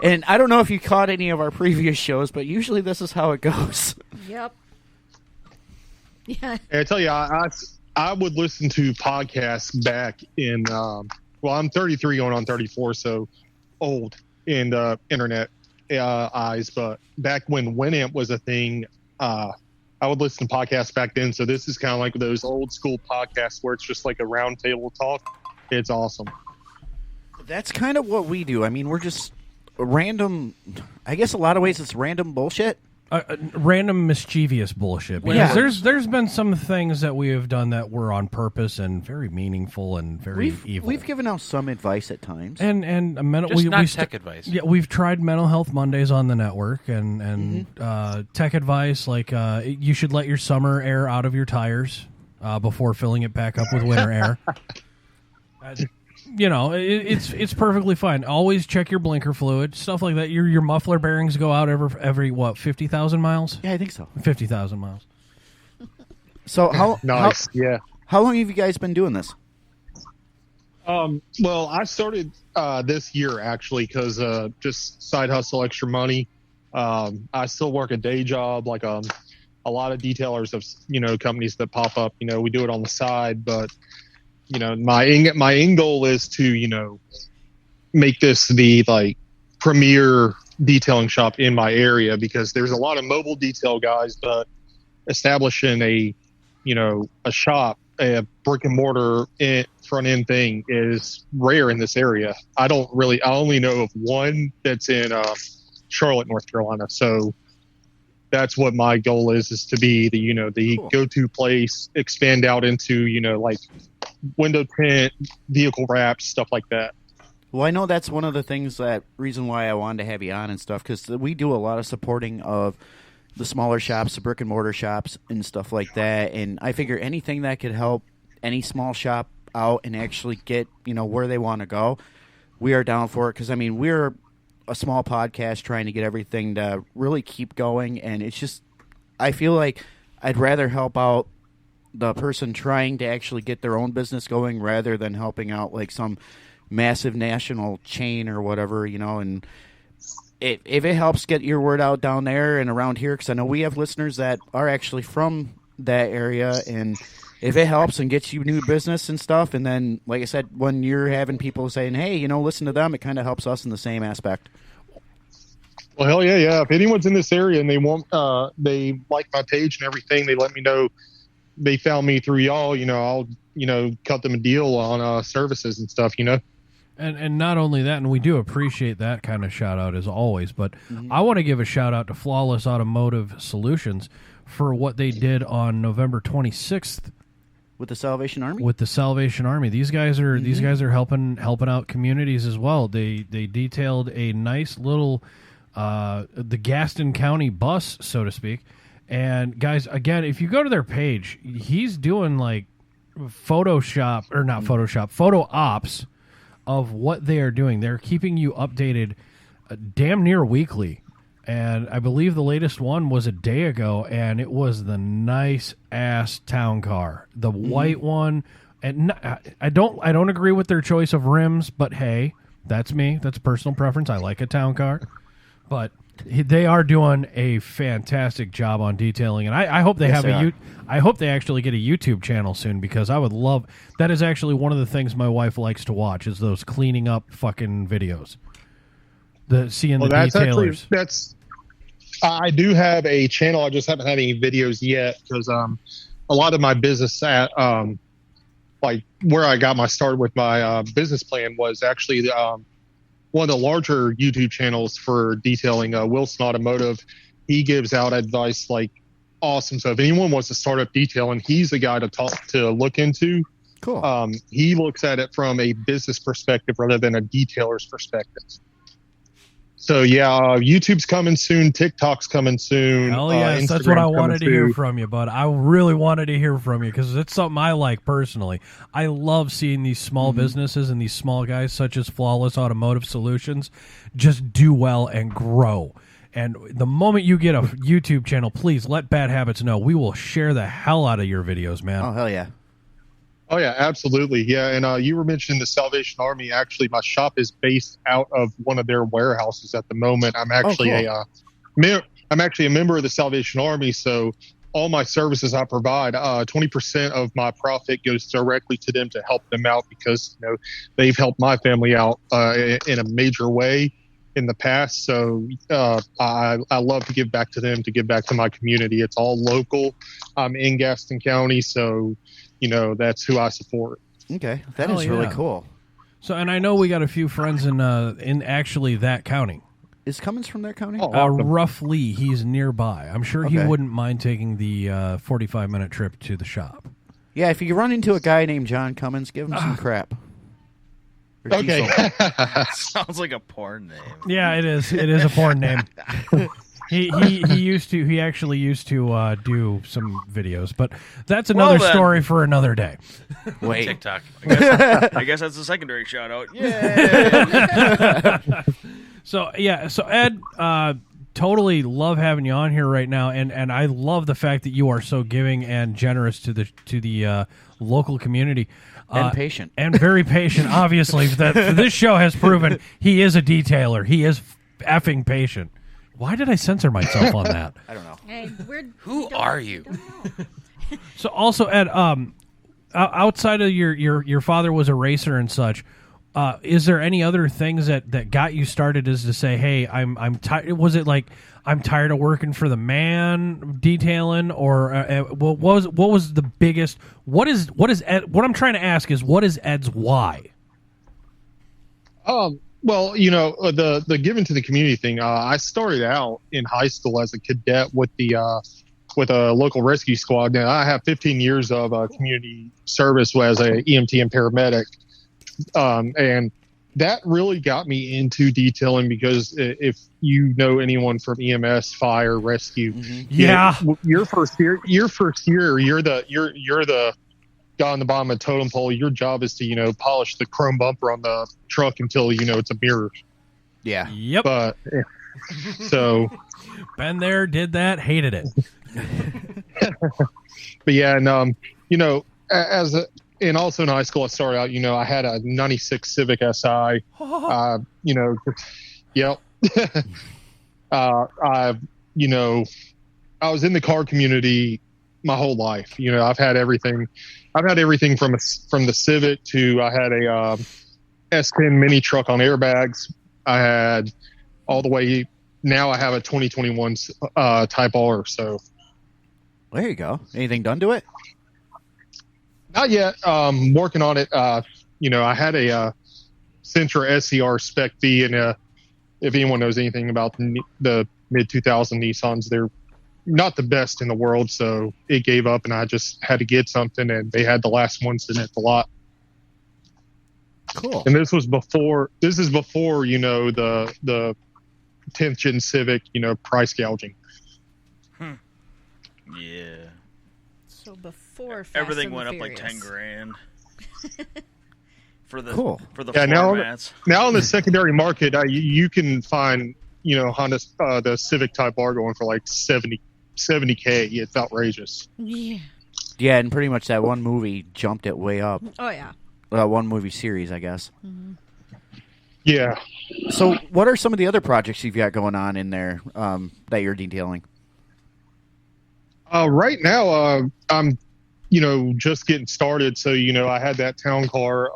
And I don't know if you caught any of our previous shows, but usually this is how it goes. Yep. Yeah. And I tell you, I would listen to podcasts back in, I'm 33 going on 34, so old in internet eyes. But back when Winamp was a thing, I would listen to podcasts back then. So this is kind of like those old school podcasts where it's just like a round table talk. It's awesome. That's kind of what we do. I mean, we're just random. I guess a lot of ways it's random bullshit. Random mischievous bullshit. Because there's been some things that we have done that were on purpose and very meaningful and very evil. We've given out some advice at times, and mental tech advice. Yeah, we've tried Mental Health Mondays on the network and tech advice like you should let your summer air out of your tires before filling it back up with winter air. It's perfectly fine. Always check your blinker fluid, stuff like that. Your muffler bearings go out every 50,000 miles? Yeah, I think so. 50,000 miles. So how nice? How long have you guys been doing this? Well, I started this year actually because just side hustle, extra money. I still work a day job, like a lot of detailers of companies that pop up. We do it on the side, but my end goal is to make this the like premier detailing shop in my area, because there's a lot of mobile detail guys, but establishing a shop, a brick and mortar front end thing is rare in this area. I only know of one that's in Charlotte, North Carolina. So that's what my goal is to be the Cool. go-to place, expand out into like window tint, vehicle wraps, stuff like that. Well, I know that's one of the reason why I wanted to have you on and stuff, because we do a lot of supporting of the smaller shops, the brick and mortar shops and stuff like that. And I figure anything that could help any small shop out and actually get, where they want to go, we are down for it. Because, I mean, we're a small podcast trying to get everything to really keep going. And it's just, I feel like I'd rather help out the person trying to actually get their own business going rather than helping out like some massive national chain or whatever, and if it helps get your word out down there and around here, because I know we have listeners that are actually from that area, and if it helps and gets you new business and stuff, and then, like I said, when you're having people saying, hey, listen to them, it kind of helps us in the same aspect. Well, hell yeah. If anyone's in this area and they like my page and everything, they let me know they found me through y'all, I'll, cut them a deal on services and stuff, And not only that, and we do appreciate that kind of shout out as always, but I want to give a shout out to Flawless Automotive Solutions for what they did on November 26th With the Salvation Army? With the Salvation Army. These guys are helping out communities as well. They detailed a nice little the Gaston County bus, so to speak. And guys, again, if you go to their page, he's doing like photo ops of what they are doing. They're keeping you updated damn near weekly. And I believe the latest one was a day ago, and it was the nice ass town car, the white one. And I don't agree with their choice of rims, but hey, that's me. That's personal preference. I like a town car, but they are doing a fantastic job on detailing, and I hope they I hope they actually get a YouTube channel soon, because I would love. That is actually one of the things my wife likes to watch, is those cleaning up fucking videos. Seeing the detailers. I do have a channel. I just haven't had any videos yet, because a lot of my business at like where I got my start with my business plan was actually one of the larger YouTube channels for detailing, Wilson Automotive. He gives out advice like awesome. So if anyone wants to start up detailing, he's the guy to look into. Cool. He looks at it from a business perspective rather than a detailer's perspective. So yeah, YouTube's coming soon. TikTok's coming soon. Oh yes, that's what I wanted to hear from you, bud. I really wanted to hear from you, because it's something I like personally. I love seeing these small businesses and these small guys, such as Flawless Automotive Solutions, just do well and grow. And the moment you get a YouTube channel, please let Bad Habits know. We will share the hell out of your videos, man. Oh, hell yeah. Oh yeah, absolutely. Yeah, and you were mentioning the Salvation Army. Actually, my shop is based out of one of their warehouses at the moment. I'm actually I'm actually a member of the Salvation Army, so all my services I provide, 20% of my profit goes directly to them to help them out because they've helped my family out in a major way in the past. So I love to give back to them, to give back to my community. It's all local. I'm in Gaston County, so that's who I support. Okay, that is really cool. So, and I know we got a few friends in actually that county. Is Cummins from that county? Oh, awesome. Roughly, he's nearby. I'm sure he wouldn't mind taking the 45-minute trip to the shop. Yeah, if you run into a guy named John Cummins, give him some crap. Okay. Sounds like a porn name. Yeah, it is. It is a porn name. He actually used to do some videos, but that's another story for another day. Wait. TikTok. I guess that's a secondary shout out. Yeah. So Ed, totally love having you on here right now, and I love the fact that you are so giving and generous to the local community. And patient. And very patient, obviously. This show has proven he is a detailer. He is effing patient. Why did I censor myself on that? I don't know. Hey, Who are you? So also, Ed, outside of your father was a racer and such, is there any other things that got you started as to say, hey, I'm tired? Was it like I'm tired of working for the man detailing, or what was the biggest? What is Ed? What I'm trying to ask is, what is Ed's why? Well, the giving to the community thing. I started out in high school as a cadet with a local rescue squad. Now I have 15 years of community service as a EMT and paramedic. And that really got me into detailing because if you know anyone from EMS, fire, rescue, your first year, you're the guy on the bottom of the totem pole. Your job is to polish the chrome bumper on the truck until it's a mirror. Yeah. Yep. But so been there, did that, hated it. But yeah, and and also in high school, I started out, I had a 96 Civic SI, yep. I was in the car community my whole life. I've had everything from the Civic to, I had a S10 mini truck on airbags. I had all the way, now I have a 2021 Type R. So there you go. Anything done to it? Not yet. Working on it. I had a Sentra SCR Spec V, and if anyone knows anything about the mid-2000 Nissans, they're not the best in the world, so it gave up, and I just had to get something, and they had the last ones in it a lot. Cool. And this is before the 10th gen Civic, price gouging. Yeah. So before Fast everything and went up Furious. like $10,000 for the cool. for the now mats. Now in the secondary market, you can find Honda the Civic Type R going for like $70K. It's outrageous. Yeah. Yeah, and pretty much that one movie jumped it way up. Oh yeah. One movie series, I guess. Mm-hmm. Yeah. So, what are some of the other projects you've got going on in there that you're detailing? Right now, I'm, just getting started. So, I had that town car.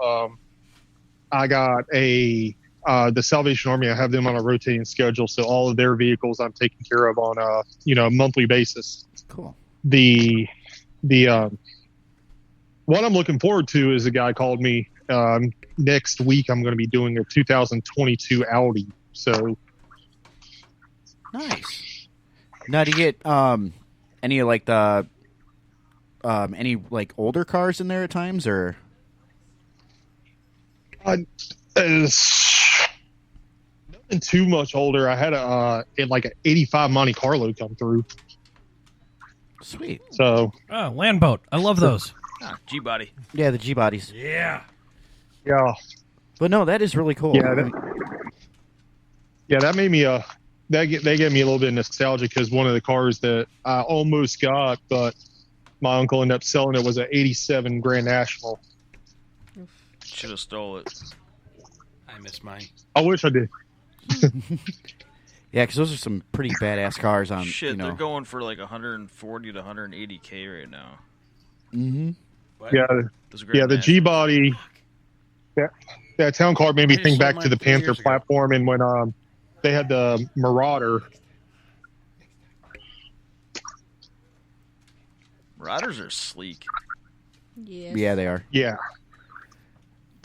I got the Salvation Army. I have them on a rotating schedule. So all of their vehicles I'm taking care of on a monthly basis. Cool. The what I'm looking forward to is a guy called me next week. I'm going to be doing a 2022 Audi. So nice. Now, do you get any like the any like older cars in there at times, or? Nothing too much older. I had an 85 Monte Carlo come through. Sweet. So land boat. I love those. G-body. Yeah, the G bodies. Yeah. Yeah. But no, that is really cool. Yeah. That made me they gave me a little bit of nostalgia because one of the cars that I almost got, but my uncle ended up selling it was an '87 Grand National. Should have stole it. I miss mine. I wish I did. Yeah, because those are some pretty badass cars on. Shit, you know. they're going for like 140 to 180K right now. Mm-hmm. Yeah, the G body. That town car made me think back to the Panther platform, and when they had the Marauder. Marauders are sleek. Yeah, they are. Yeah.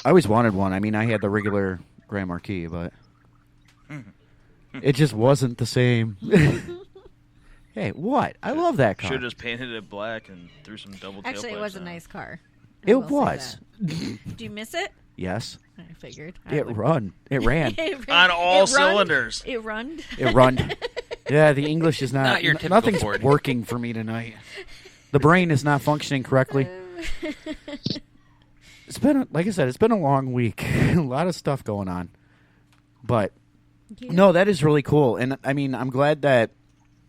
I always wanted one. I mean, I had the regular Grand Marquis, but it just wasn't the same. Hey, what? I love that car. Should have just painted it black and threw some double tailpipes. Actually, it was a nice car. It was. Do you miss it? Yes. I figured. It ran. On all cylinders. It run. It run. Yeah, the English is Not your typical nothing's Ford. working for me tonight. The brain is not functioning correctly. It's been, like I said, it's been a long week. A lot of stuff going on. But, no, that is really cool. And, I mean, I'm glad that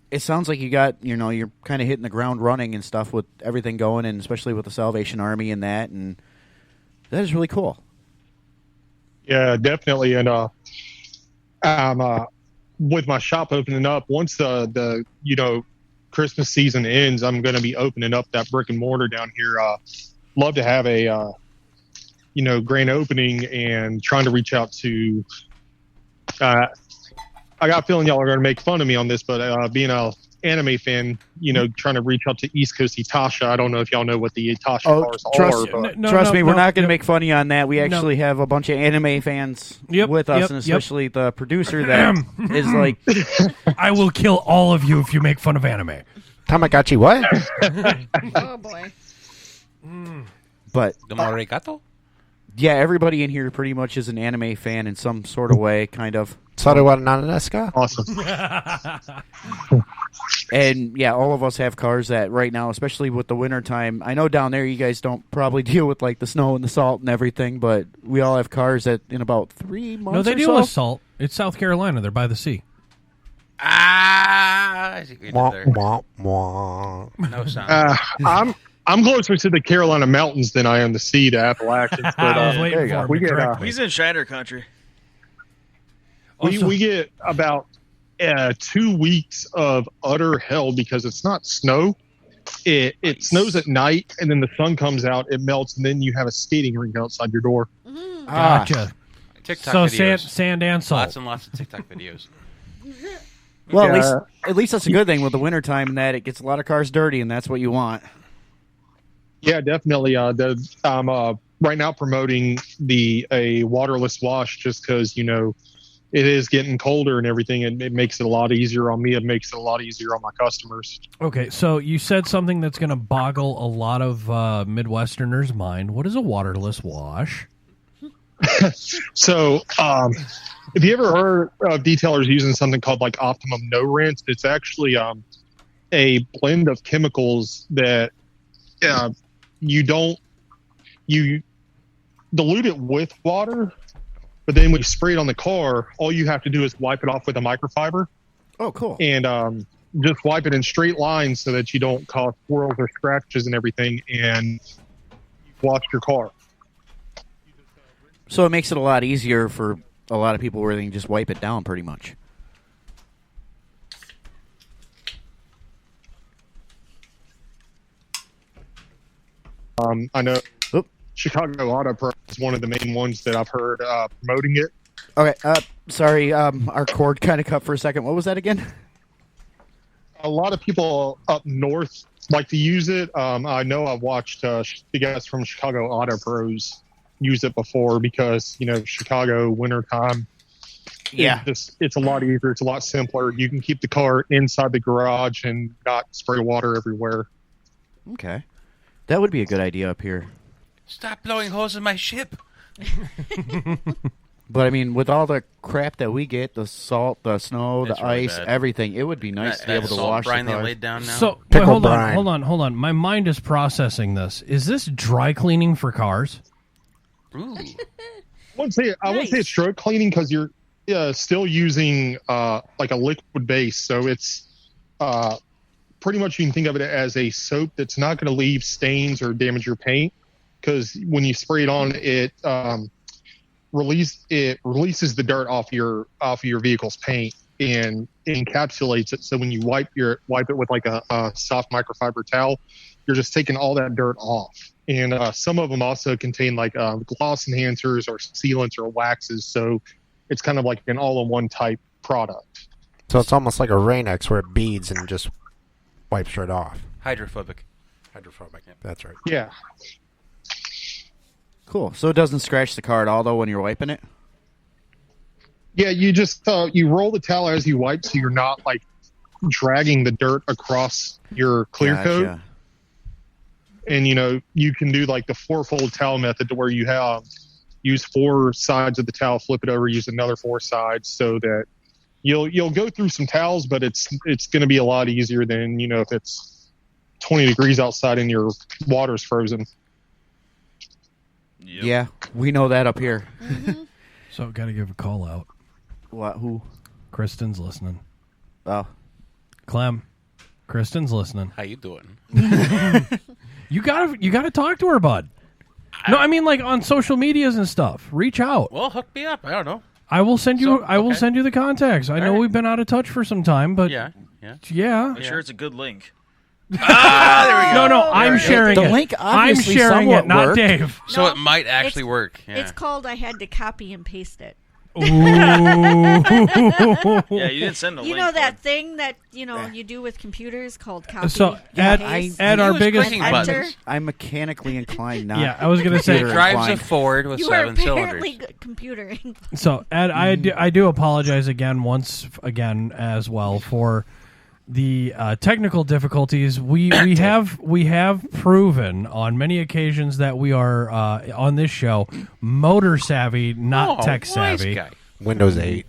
it sounds like you got, you're kind of hitting the ground running and stuff with everything going, and especially with the Salvation Army and that. And that is really cool. Yeah, definitely. And with my shop opening up, once the Christmas season ends, I'm going to be opening up that brick and mortar down here. Love to have a grand opening, and trying to reach out to. I got a feeling y'all are going to make fun of me on this, but being a anime fan, trying to reach out to East Coast Itasha. I don't know if y'all know what the Itasha cars are. But Trust me, we're not going to make fun of you on that. We actually have a bunch of anime fans with us, and especially the producer that is like, I will kill all of you if you make fun of anime. Tamagotchi, what? Oh, boy. But Arigato? yeah, everybody in here pretty much is an anime fan in some sort of way, kind of. Sarawa Nananeska? Awesome. And yeah, all of us have cars that right now, especially with the winter time. I know down there you guys don't probably deal with like the snow and the salt and everything, but we all have cars that in about 3 months. No, they or deal so? with salt. It's South Carolina. They're by the sea. I see what you did there. Wah, wah. No sound. I'm closer to the Carolina mountains than I am the sea to Appalachians. But I was waiting there you for go. him We to get, correct me. He's in Shiner country. we get about 2 weeks of utter hell because it's not snow. It snows at night, and then the sun comes out, it melts, and then you have a skating rink outside your door. Gotcha. TikTok So videos. sand and salt. Lots and lots of TikTok videos. Well, Yeah. at least that's a good thing with the winter time, in that it gets a lot of cars dirty, and that's what you want. Yeah, definitely. I'm right now promoting a waterless wash just because it is getting colder and everything, and it makes it a lot easier on me. It makes it a lot easier on my customers. Okay, so you said something that's going to boggle a lot of Midwesterners' mind. What is a waterless wash? So, if you ever heard of detailers using something called like Optimum No Rinse, it's actually a blend of chemicals that you dilute it with water, but then when you spray it on the car, all you have to do is wipe it off with a microfiber Oh, cool. and just wipe it in straight lines so that you don't cause swirls or scratches and everything, and wash your car. So it makes it a lot easier for a lot of people where they can just wipe it down pretty much. I know Oop. Chicago Auto Pro is one of the main ones that I've heard promoting it. Okay, sorry, our cord kind of cut for a second. What was that again? A lot of people up north like to use it. I know I've watched the guys from Chicago Auto Pros use it before because, Chicago wintertime. Yeah. It's a lot easier. It's a lot simpler. You can keep the car inside the garage and not spray water everywhere. Okay. That would be a good idea up here. Stop blowing holes in my ship. But, I mean, with all the crap that we get, the salt, the snow, It's the really ice, bad. everything, it would be nice to be able to salt wash the brine they car. laid down now. So, wait, Pickle hold brine. on. My mind is processing this. Is this dry cleaning for cars? Ooh. I wouldn't say it's stroke cleaning because you're still using like a liquid base, so it's pretty much you can think of it as a soap that's not going to leave stains or damage your paint, because when you spray it on, it releases the dirt off your vehicle's paint and encapsulates it. So when you wipe it with like a soft microfiber towel, you're just taking all that dirt off. And some of them also contain like gloss enhancers or sealants or waxes. So it's kind of like an all-in-one type product. So it's almost like a Rain-X where it beads and just wipes right off. Hydrophobic. That's right. Yeah. Cool. So it doesn't scratch the car at all, though, when you're wiping it? Yeah, you just you roll the towel as you wipe, so you're not like dragging the dirt across your clear coat. And you can do like the 4-fold towel method, to where you use 4 sides of the towel, flip it over, use another 4 sides, so that you'll go through some towels, but it's going to be a lot easier than if it's 20 degrees outside and your water's frozen. Yep. Yeah, we know that up here. Mm-hmm. So got to give a call out. What? Who? Kristen's listening. Oh, Clem, Kristen's listening. How you doing? You gotta talk to her, bud. No, I mean like on social medias and stuff. Reach out. Well, hook me up. I don't know. I will send you. I will send you the contacts. I know right. we've been out of touch for some time, but Yeah. I'm sure it's a good link. There we go. No, I'm sharing The it. link I'm obviously sharing it, somewhat not worked. Dave. So No, it might actually work. Yeah. It's called I had to copy and paste it. Ooh. Yeah, you didn't send a link. You know that bud. thing that you do with computers called copy. So and add paste? our He was biggest. clicking Enter. buttons. I'm mechanically inclined, not. Yeah, I was gonna say It computer drives a inclined. Ford with You are 7 cylinders. apparently good computering. So Ed, I do apologize once again as well for the technical difficulties. We have proven on many occasions that we are on this show motor savvy, not tech wise savvy. guy. Windows 8.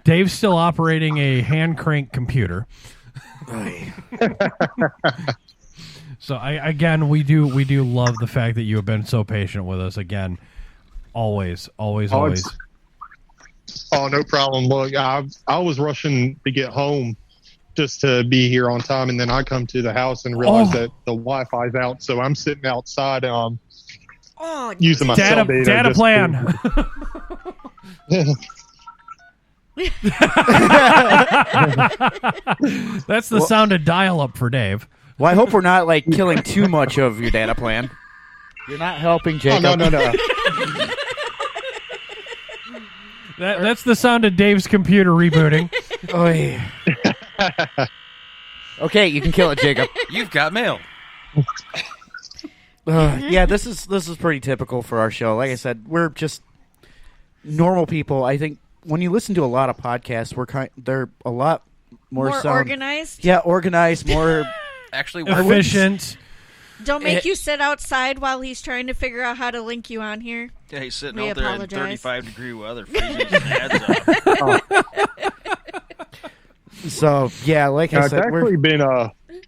Dave's still operating a hand crank computer. So we do love the fact that you have been so patient with us again. Always. Oh, no problem. Look, I was rushing to get home just to be here on time, and then I come to the house and realize that the Wi-Fi's out, so I'm sitting outside using my cell data. Data just plan. That's the sound of dial-up for Dave. Well, I hope we're not like killing too much of your data plan. You're not helping, Jacob. Oh, no. That's the sound of Dave's computer rebooting. Oh, yeah. Okay, you can kill it, Jacob. You've got mail. Yeah, this is pretty typical for our show. Like I said, we're just normal people. I think when you listen to a lot of podcasts, they're a lot more Organized. Yeah, organized, more Actually, Efficient. Don't make you sit outside while he's trying to figure out how to link you on here. Yeah, he's sitting We out there in apologize. 35-degree weather, freezing his heads off. So yeah, like I said,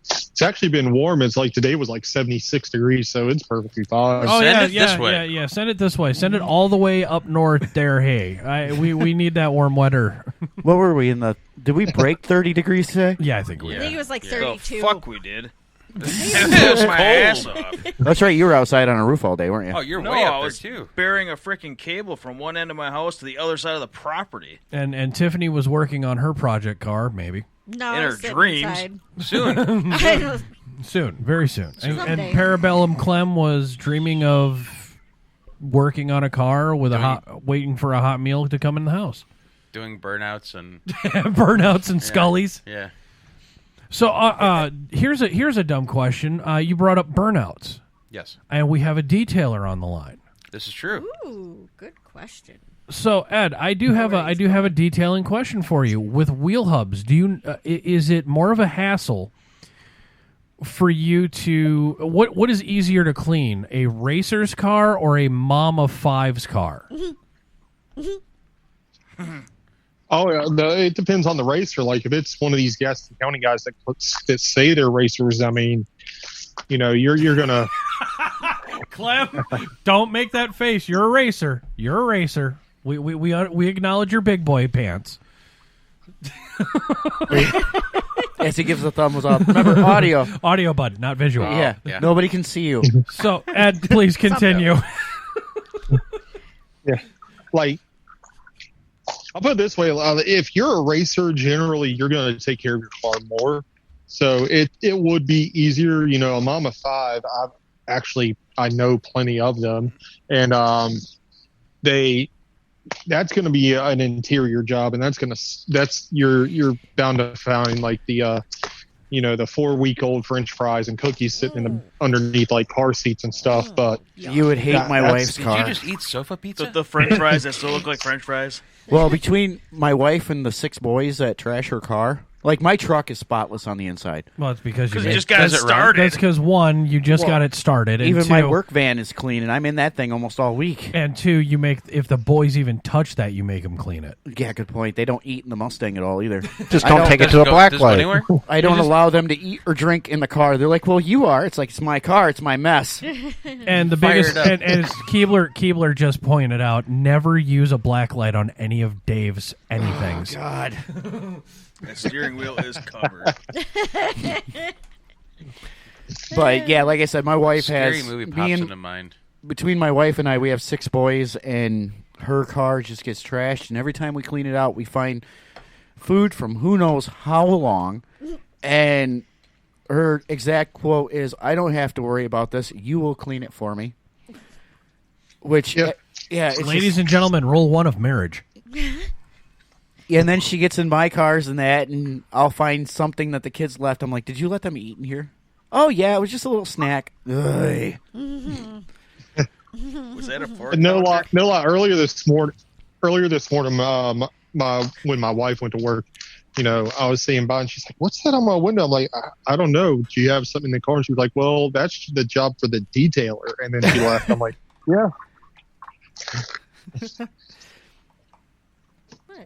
it's actually been warm. It's like today was like 76 degrees, so it's perfectly fine. Oh Send yeah, it this way. Yeah. Send it this way. Send it all the way up north there. Hey, we need that warm weather. what were we in the? Did we break 30 degrees today? Yeah, I think we I did. think it was like Oh, 32. fuck, we did. It was my ass off. That's right. You were outside on a roof all day, weren't you? Oh, you're No, way I up there was too. burying a freaking cable from one end of my house to the other side of the property. And Tiffany was working on her project car, maybe No, In I her was sitting dreams. inside. Soon. soon, very soon. And Someday. Parabellum Clem was dreaming of working on a car with waiting for a hot meal to come in the house. Doing burnouts and Burnouts and scullies. yeah. So here's a dumb question. You brought up burnouts, Yes, and we have a detailer on the line. this is true. Ooh, good question. So Ed, I do have a detailing question for you. With wheel hubs, is it more of a hassle for you to what is easier to clean, a racer's car or a mom of five's car? Oh, yeah, it depends on the racer. Like if it's one of these Gaston County guys that say they're racers, I mean, you're gonna. Clem, don't make that face. You're a racer. You're a racer. We acknowledge your big boy pants. As he gives the thumbs up. Remember, audio. Audio, bud, not visual. Yeah. Yeah. Nobody can see you. So, Ed, please continue. Yeah, like I'll put it this way: if you're a racer, generally you're going to take care of your car more. So it would be easier. You know, a Mama 5. I know plenty of them, and that's going to be an interior job, and you're bound to find like the 4-week-old French fries and cookies sitting underneath like car seats and stuff. But You would hate my wife's Did car. you just eat sofa pizza? The French fries that still look like French fries. Well, between my wife and the 6 boys that trash her car, like my truck is spotless on the inside. Well, it's because you just got it started. That's because, one, you just got it started. And Even two, my work van is clean, and I'm in that thing almost all week. And two, if the boys even touch that, you make them clean it. Yeah, good point. They don't eat in the Mustang at all either. Just I don't take it to a black Does it go light. anywhere? I don't allow them to eat or drink in the car. They're like, well, you are. It's like, it's my car. It's my mess. And the Fire biggest, it up. and as Keebler just pointed out, never use a black light on any of Dave's anythings. God. The steering wheel is covered. But, yeah, like I said, my wife Scary has... movie me pops and- into mind. Between my wife and I, we have 6 boys, and her car just gets trashed. And every time we clean it out, we find food from who knows how long. And her exact quote is, I don't have to worry about this. You will clean it for me. Which, Yep. yeah. It's Ladies just- and gentlemen, rule 1 of marriage. Yeah, and then she gets in my cars and that, and I'll find something that the kids left. I'm like, did you let them eat in here? Oh, yeah, it was just a little snack. Ugh. Was that a fork? no lie. Earlier this morning, when my wife went to work, I was saying bye, and she's like, "What's that on my window?" I'm like, I don't know. Do you have something in the car?" And she was like, "Well, that's the job for the detailer." And then she left. I'm like, "Yeah."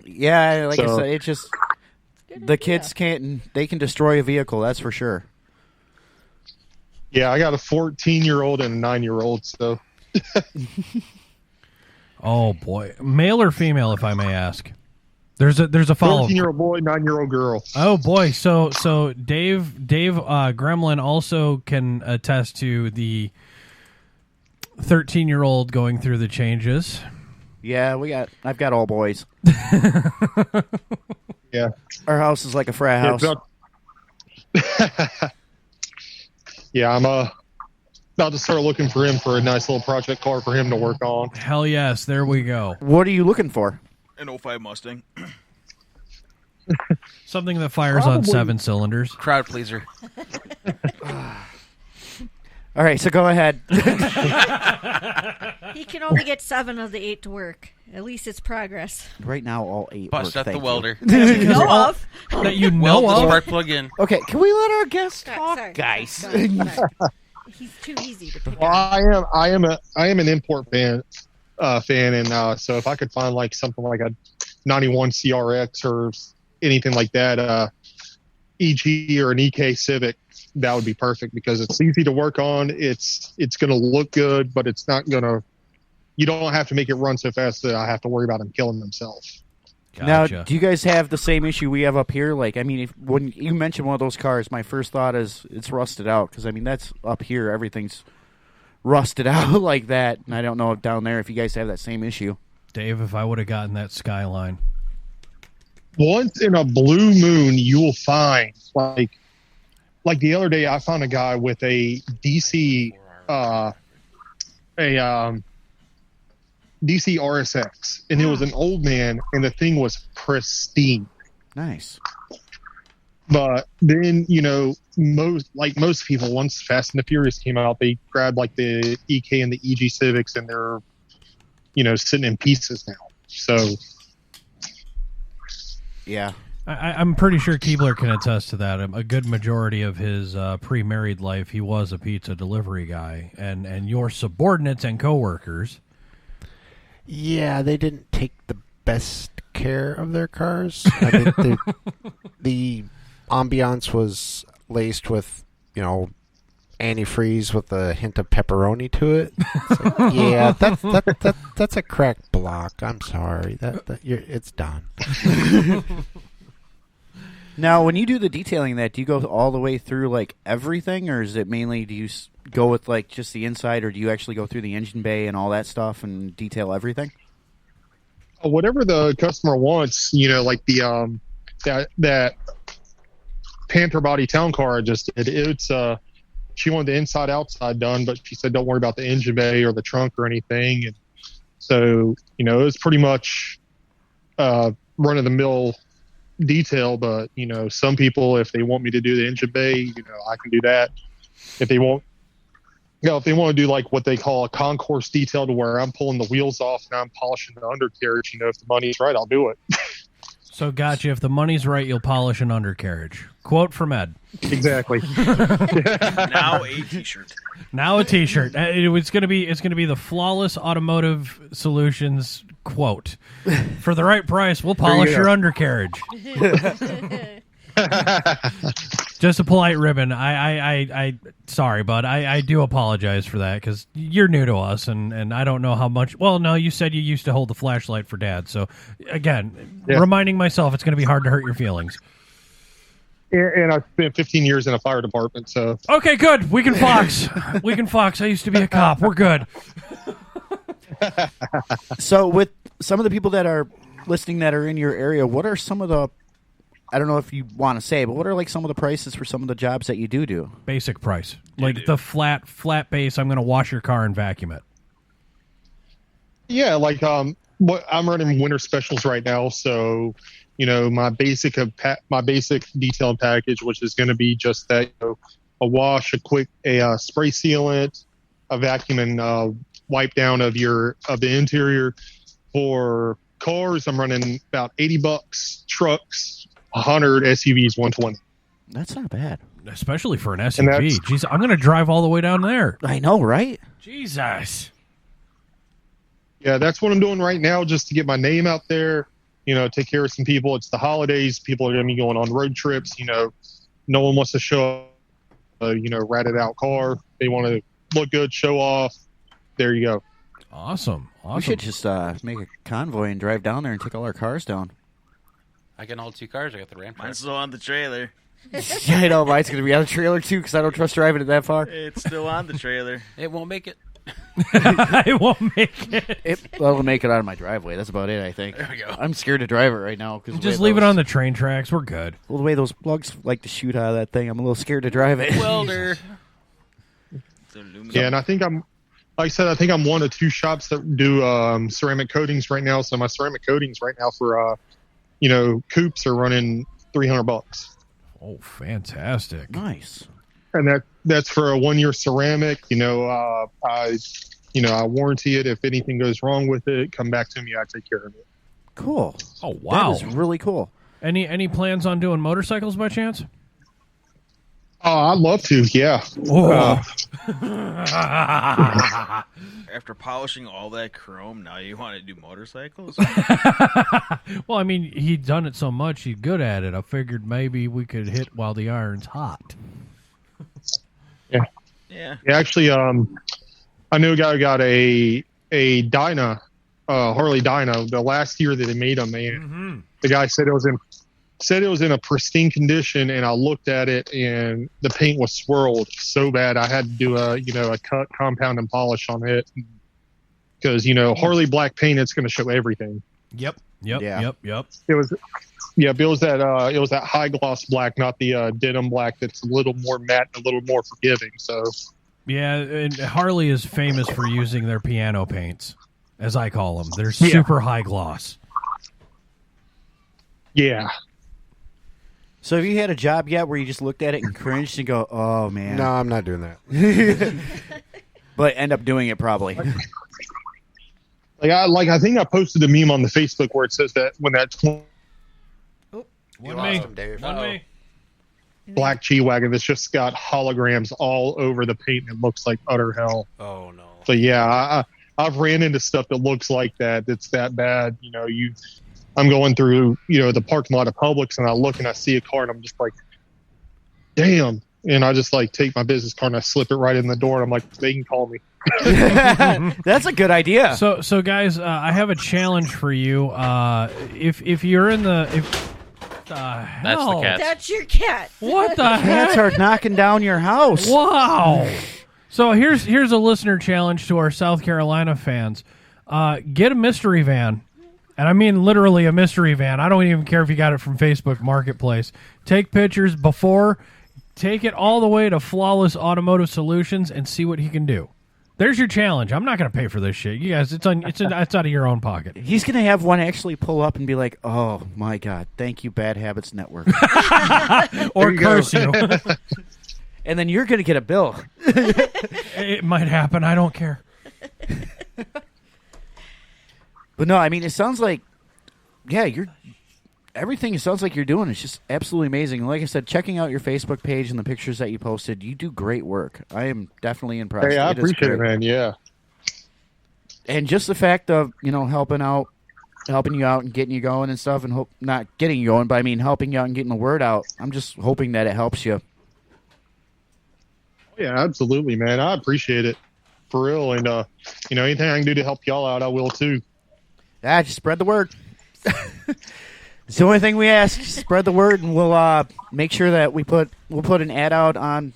Yeah, like I So- said, it's just the kids they can destroy a vehicle, that's for sure. Yeah, I got a 14-year-old and a 9-year-old, so Oh boy, male or female, if I may ask. There's a follow. 14-year-old boy, 9-year-old girl. Oh boy, so Dave Gremlin also can attest to the 13-year-old going through the changes. Yeah, I've got all boys. Yeah. Our house is like a frat house. Yeah, I'm about to start looking for him for a nice little project car for him to work on. Hell yes, there we go. What are you looking for? An 05 Mustang. Something that fires on Probably. 7 cylinders. Crowd pleaser. All right, so go ahead. He can only get 7 of the 8 to work. At least it's progress. Right now, all 8 Bust work, up the thank you. welder. Know of. That you Weld know the of. spark plug in. Okay, can we let our guests Sorry, talk, sorry. guys? Sorry. He's too easy to pick Well, on. I am an import fan, and so if I could find like something like a 91 CRX or anything like that, EG or an EK Civic, that would be perfect because it's easy to work on. It's going to look good, but it's not going to. You don't have to make it run so fast that I have to worry about him killing himself. Now, Gotcha. do you guys have the same issue we have up here? Like, I mean, when you mention one of those cars, my first thought is it's rusted out because, I mean, that's up here. Everything's rusted out like that. And I don't know if down there if you guys have that same issue. Dave, if I would have gotten that Skyline. Once in a blue moon, you'll find like the other day, I found a guy with a DC DC RSX, and it was an old man, and the thing was pristine. Nice. But then, most people, once Fast and the Furious came out, they grabbed like the EK and the EG Civics, and they're, sitting in pieces now. So, Yeah. I'm pretty sure Keebler can attest to that. A good majority of his pre-married life, he was a pizza delivery guy, and your subordinates and coworkers. Yeah, they didn't take the best care of their cars. I mean, the ambiance was laced with, antifreeze with a hint of pepperoni to it. It's like, yeah, that's a cracked block. I'm sorry. It's done. Now, when you do the detailing, that do you go all the way through like everything, or is it mainly do you go with like just the inside, or do you actually go through the engine bay and all that stuff and detail everything? Whatever the customer wants, like the that Panther body town car I just did. It's she wanted the inside outside done, but she said don't worry about the engine bay or the trunk or anything. And so it was pretty much run of the mill detail. But some people, if they want me to do the engine bay, I can do that. If they want to do like what they call a concourse detail, to where I'm pulling the wheels off and I'm polishing the undercarriage, if the money's right, I'll do it. So, gotcha. If the money's right, you'll polish an undercarriage. Quote from Ed. Exactly. Now a T-shirt. Now a T-shirt. It's gonna be the Flawless Automotive Solutions quote. For the right price, we'll polish your undercarriage. Just a polite ribbon. I sorry, bud. I do apologize for that because you're new to us, and I don't know how much. Well, no, you said you used to hold the flashlight for Dad. So, again, reminding myself, it's going to be hard to hurt your feelings. And I've spent 15 years in a fire department, so. Okay, good. We can fox. We can fox. I used to be a cop. We're good. So, with some of the people that are listening that are in your area, what are some of the, I don't know if you want to say, but what are like some of the prices for some of the jobs that you do? Basic price. Like the flat base, I'm going to wash your car and vacuum it. Yeah, like what I'm running winter specials right now, so my basic detailed package, which is going to be just that, a wash, a spray sealant, a vacuum and wipe down of the interior. For cars, I'm running about $80. Trucks, 100. SUVs, 120. That's not bad, especially for an SUV. Jeez, I'm going to drive all the way down there. I know, right? Jesus. Yeah, that's what I'm doing right now, just to get my name out there. Take care of some people. It's the holidays. People are going to be going on road trips. No one wants to show a, ratted out car. They want to look good, show off. There you go. Awesome. We should just make a convoy and drive down there and take all our cars down. I can hold 2 cars. I got the Ram. Mine's still on the trailer. Yeah, I know. Mine's going to be on the trailer, too, because I don't trust driving it that far. It's still on the trailer. It won't make it. I won't make it. It'll make it out of my driveway. That's about it, I think. There we go. I'm scared to drive it right now. Just leave it on the train tracks. We're good. Well, the way those plugs like to shoot out of that thing, I'm a little scared to drive it. Welder. Yeah, and I think I'm one of 2 shops that do ceramic coatings right now. So my ceramic coatings right now for coupes are running $300. Oh, fantastic! Nice. And that's for a 1-year ceramic. I warranty it. If anything goes wrong with it, come back to me. I take care of it. Cool. Oh, wow. That is really cool. Any plans on doing motorcycles by chance? Oh, I'd love to. Yeah. After polishing all that chrome, now you want to do motorcycles? Well, I mean, he'd done it so much, he's good at it. I figured maybe we could hit while the iron's hot. Yeah. Yeah. Actually, I knew a guy who got a Dyna, Harley Dyna, the last year that they made them, and the guy said it was in a pristine condition, and I looked at it and the paint was swirled so bad I had to do a cut, compound, and polish on it because Harley black paint, it's going to show everything. Yep. It was that high gloss black, not the denim black that's a little more matte and a little more forgiving. So yeah, and Harley is famous for using their piano paints, as I call them. They're super high gloss. Yeah. So have you had a job yet where you just looked at it and cringed and go, oh, man? No, I'm not doing that. But end up doing it probably. I think I posted a meme on the Facebook where it says that when that black G-Wagon that's just got holograms all over the paint and it looks like utter hell. Oh, no. So, yeah, I've ran into stuff that looks like that. That's that bad. I'm going through, the parking lot of Publix, and I look and I see a car, and I'm just like, damn. And I just take my business card and I slip it right in the door, and I'm like, they can call me. That's a good idea. So guys, I have a challenge for you. If you're in the the hell? That's the cat. That's your cat. What the Cats heck? are knocking down your house. Wow. So here's a listener challenge to our South Carolina fans. Get a mystery van. And I mean literally a mystery van. I don't even care if you got it from Facebook Marketplace. Take pictures before, take it all the way to Flawless Automotive Solutions and see what he can do. There's your challenge. I'm not going to pay for this shit. You guys, it's out of your own pocket. He's going to have one actually pull up and be like, oh, my God, thank you, Bad Habits Network. Or curse you. And then you're going to get a bill. It might happen. I don't care. But no, I mean, it sounds like, yeah, everything it sounds like you're doing is just absolutely amazing. Like I said, checking out your Facebook page and the pictures that you posted, you do great work. I am definitely impressed. Hey, I appreciate it, man. Yeah. And just the fact of, helping you out and getting you going and stuff, and not getting you going, but I mean helping you out and getting the word out. I'm just hoping that it helps you. Yeah, absolutely, man. I appreciate it for real. And, anything I can do to help y'all out, I will too. Just spread the word. It's the only thing we ask. Spread the word, and we'll make sure that we'll put an ad out on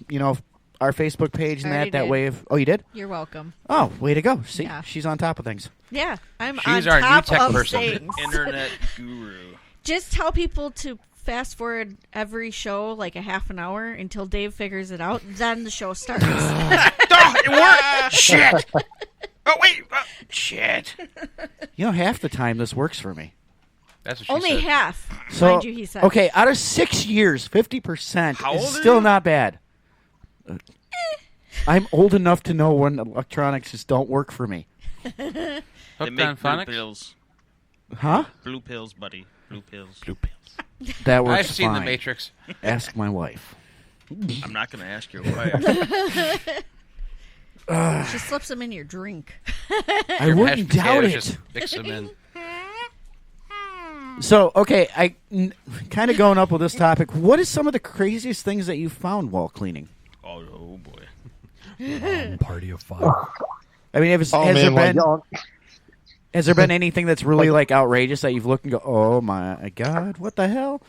our Facebook page and Already that did. way. Oh, you did? You're welcome. Oh, way to go! See, Yeah. she's on top of things. Yeah, I'm She's on our new top tech of person. things. Internet guru. Just tell people to fast forward every show like a half an hour until Dave figures it out. Then the show starts. It worked! Shit! Oh, wait! Shit! Half the time this works for me. That's what she Only said. half, So, mind you, he said. okay, out of 6 years, 50% How is old are still you? not bad. I'm old enough to know when electronics just don't work for me. They Hooked make on blue phonics? pills. Huh? Blue pills, buddy. Blue pills. That works I've seen fine. The Matrix. Ask my wife. I'm not going to ask your wife. She slips them in your drink. I wouldn't Mashed doubt potatoes, it. Just mix them in. So, okay, kind of going up with this topic. What is some of the craziest things that you found while cleaning? Oh boy. Party of five. I mean, has there been anything that's really like outrageous that you've looked and go, oh my God, what the hell?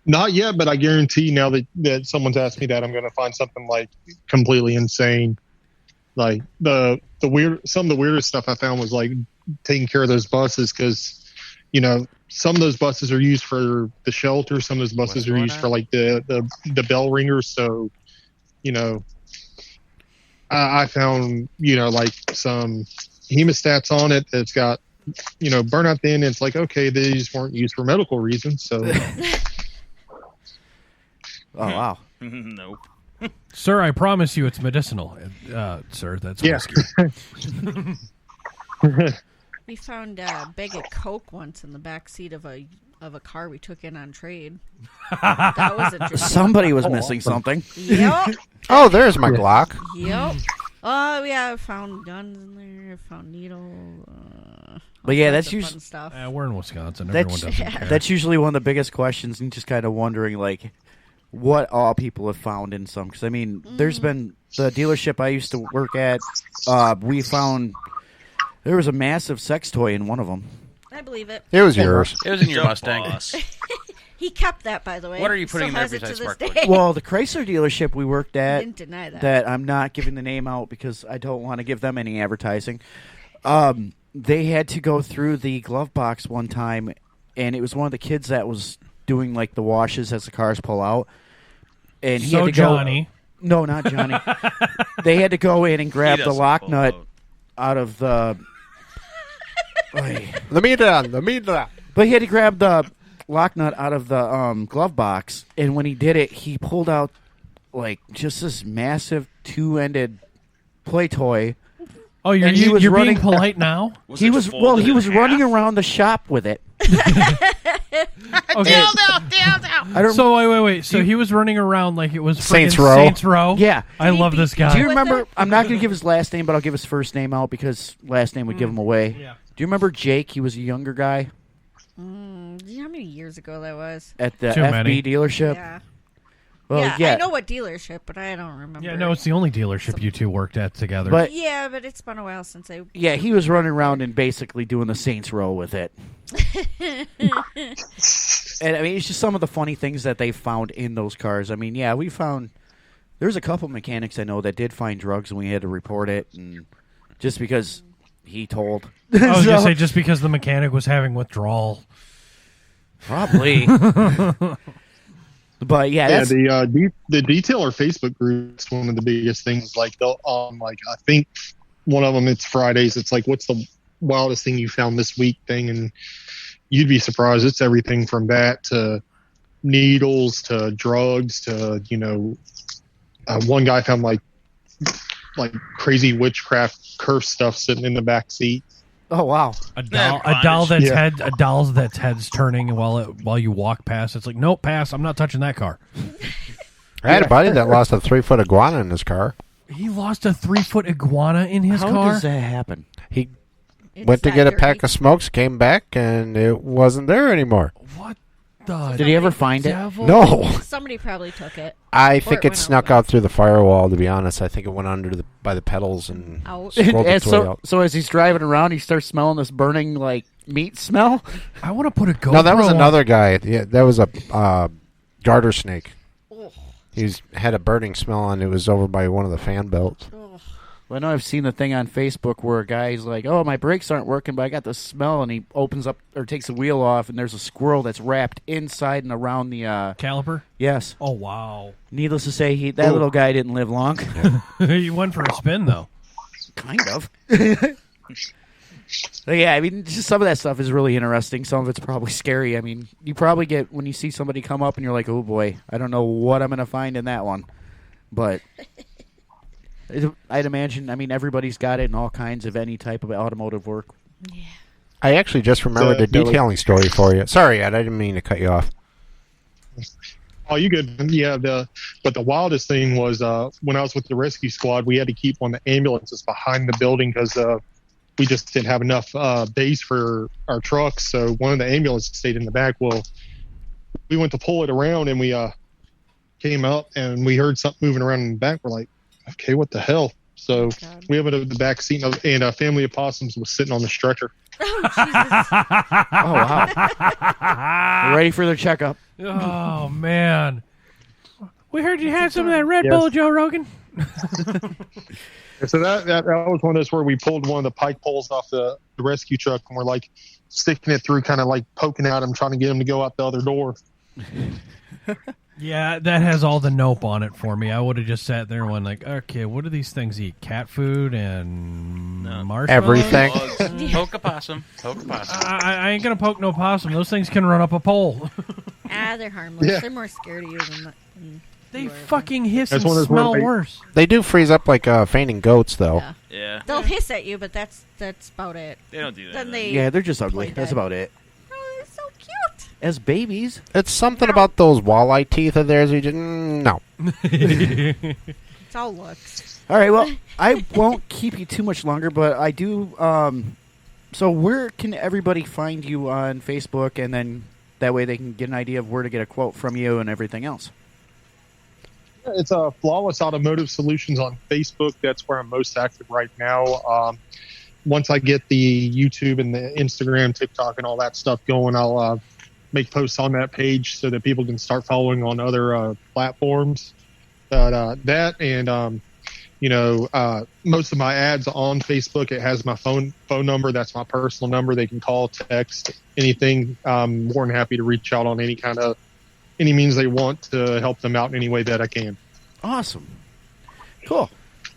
Not yet, but I guarantee now that someone's asked me that, I'm going to find something like completely insane. Like some of the weirdest stuff I found was like taking care of those buses because, some of those buses are used for the shelter. Some of those buses are used for like the bell ringers. So, I found, like some hemostats on it that's got, burnout then. It's like, okay, these weren't used for medical reasons. So, Oh, wow. Nope. Sir, I promise you it's medicinal. Sir, that's whiskey. We found a bag of Coke once in the back seat of a car we took in on trade. That was interesting. Somebody was missing something. Yep. Oh, there's my Glock. Yep. Oh yeah, I found guns in there. Found needles. But yeah, that's fun usually stuff. We're in Wisconsin. Everyone doesn't care. that's usually one of the biggest questions, and just kind of wondering like what all people have found in some. Because I mean, there's been the dealership I used to work at. We found there was a massive sex toy in one of them. I believe it. It was yours. It was in your The Mustang. boss. He kept that, by the way. What are you putting Still there has it besides to this spark day. Well, the Chrysler dealership we worked at, Didn't deny that. I'm not giving the name out because I don't want to give them any advertising. They had to go through the glove box one time, and it was one of the kids that was doing like the washes as the cars pull out. And he had to go. Johnny. No, not Johnny. They had to go in and grab He the doesn't lock pull nut out. out of the. Let me down. But he had to grab the lock nut out of the glove box, and when he did it, he pulled out like just this massive two-ended play toy. Oh, you're, And he was you're running- being polite now? He was folded in running half? around the shop with it. Okay. I don't. So wait. So he was running around like it was Saints friggin' Row. Saints Row. Yeah. I love this guy. Do you with remember? it? I'm not going to give his last name, but I'll give his first name out because last name would give him away. Yeah. Do you remember Jake? He was a younger guy Do you know how many years ago that was? at the Too FB many. dealership. Yeah. Well, I know what dealership, but I don't remember. Yeah, no, it's the only dealership you two worked at together. But Yeah, but it's been a while since I. yeah, he was running around and basically doing the Saints Row with it. And I mean, it's just some of the funny things that they found in those cars. I mean, yeah, we found there's a couple mechanics I know that did find drugs, and we had to report it, and just because he told. I was gonna say just because the mechanic was having withdrawal. Probably. But yeah, that's, the detailer Facebook group is one of the biggest things. Like they'll like I think one of them, it's Fridays. It's like, what's the wildest thing you found this week thing, and you'd be surprised. It's everything from that to needles to drugs to, one guy found like crazy witchcraft curse stuff sitting in the back seat. oh wow. A doll's head's turning while you walk past. It's like, nope, pass. I'm not touching that car. I had a buddy that lost a 3-foot iguana in his car. He lost a 3-foot iguana in his How car. does that happen? He It's went to that get a dirty. pack of smokes, came back, and it wasn't there anymore. What the? Did he ever find it? devil? No. Somebody probably took it. I Or think it it went snuck out out through the firewall, to be honest. I think it went under by the pedals and Out. scrolled And its way out. so as he's driving around, he starts smelling this burning like meat smell. I want to put a GoPro. No, that was on- another guy. Yeah, that was a garter snake. He had a burning smell, and it was over by one of the fan belts. Well, I know I've seen the thing on Facebook where a guy's like, "Oh, my brakes aren't working, but I got the smell," and he opens up or takes the wheel off, and there's a squirrel that's wrapped inside and around the. caliper. Yes. Oh wow! Needless to say, that little guy didn't live long. You went for a spin though. Kind of. But yeah, I mean, just some of that stuff is really interesting. Some of it's probably scary. I mean, you probably get when you see somebody come up and you're like, "Oh boy, I don't know what I'm going to find in that one," but. I'd imagine, I mean, everybody's got it in all kinds of any type of automotive work. Yeah. I actually just remembered a Billy. detailing story for you. Sorry, Ed, I didn't mean to cut you off. Oh, you good? Yeah. But the wildest thing was when I was with the rescue squad, we had to keep one of the ambulances behind the building because we just didn't have enough base for our trucks. So one of the ambulances stayed in the back. Well, we went to pull it around, and we came out, and we heard something moving around in the back. We're like, okay, what the hell? So God. we opened up the back seat, and a family of possums was sitting on the stretcher. Oh, Jesus. Oh, wow. They're ready for their checkup. Oh man, we heard you had some of that Red Yes. Bull, Joe Rogan. And so that was one of those where we pulled one of the pike poles off the rescue truck, and we're like sticking it through, kind of like poking at him, trying to get him to go out the other door. Yeah, that has all the nope on it for me. I would have just sat there and went like, okay, what do these things eat? Cat food and marshmallows? Everything. Poke a possum. Poke a possum. I ain't going to poke no possum. Those things can run up a pole. They're harmless. Yeah. They're more scared of you than They you are. fucking hiss That's and one of those smell where worse. They do freeze up like fainting goats, though. Yeah. Yeah. They'll hiss at you, but that's about it. They don't do that. Then they. Yeah, they're just ugly. Play That's dead. about it. Oh, they're so cute. As babies. It's something about those walleye teeth of theirs. You just, no. It's all looks. All right, well, I won't keep you too much longer, but I do. So where can everybody find you on Facebook, and then that way they can get an idea of where to get a quote from you and everything else? It's Flawless Automotive Solutions on Facebook. That's where I'm most active right now. Once I get the YouTube and the Instagram, TikTok, and all that stuff going, I'll make posts on that page so that people can start following on other platforms. That and most of my ads on Facebook, it has my phone number. That's my personal number. They can call, text, anything. I'm more than happy to reach out on any means they want to help them out in any way that I can. Awesome. Cool.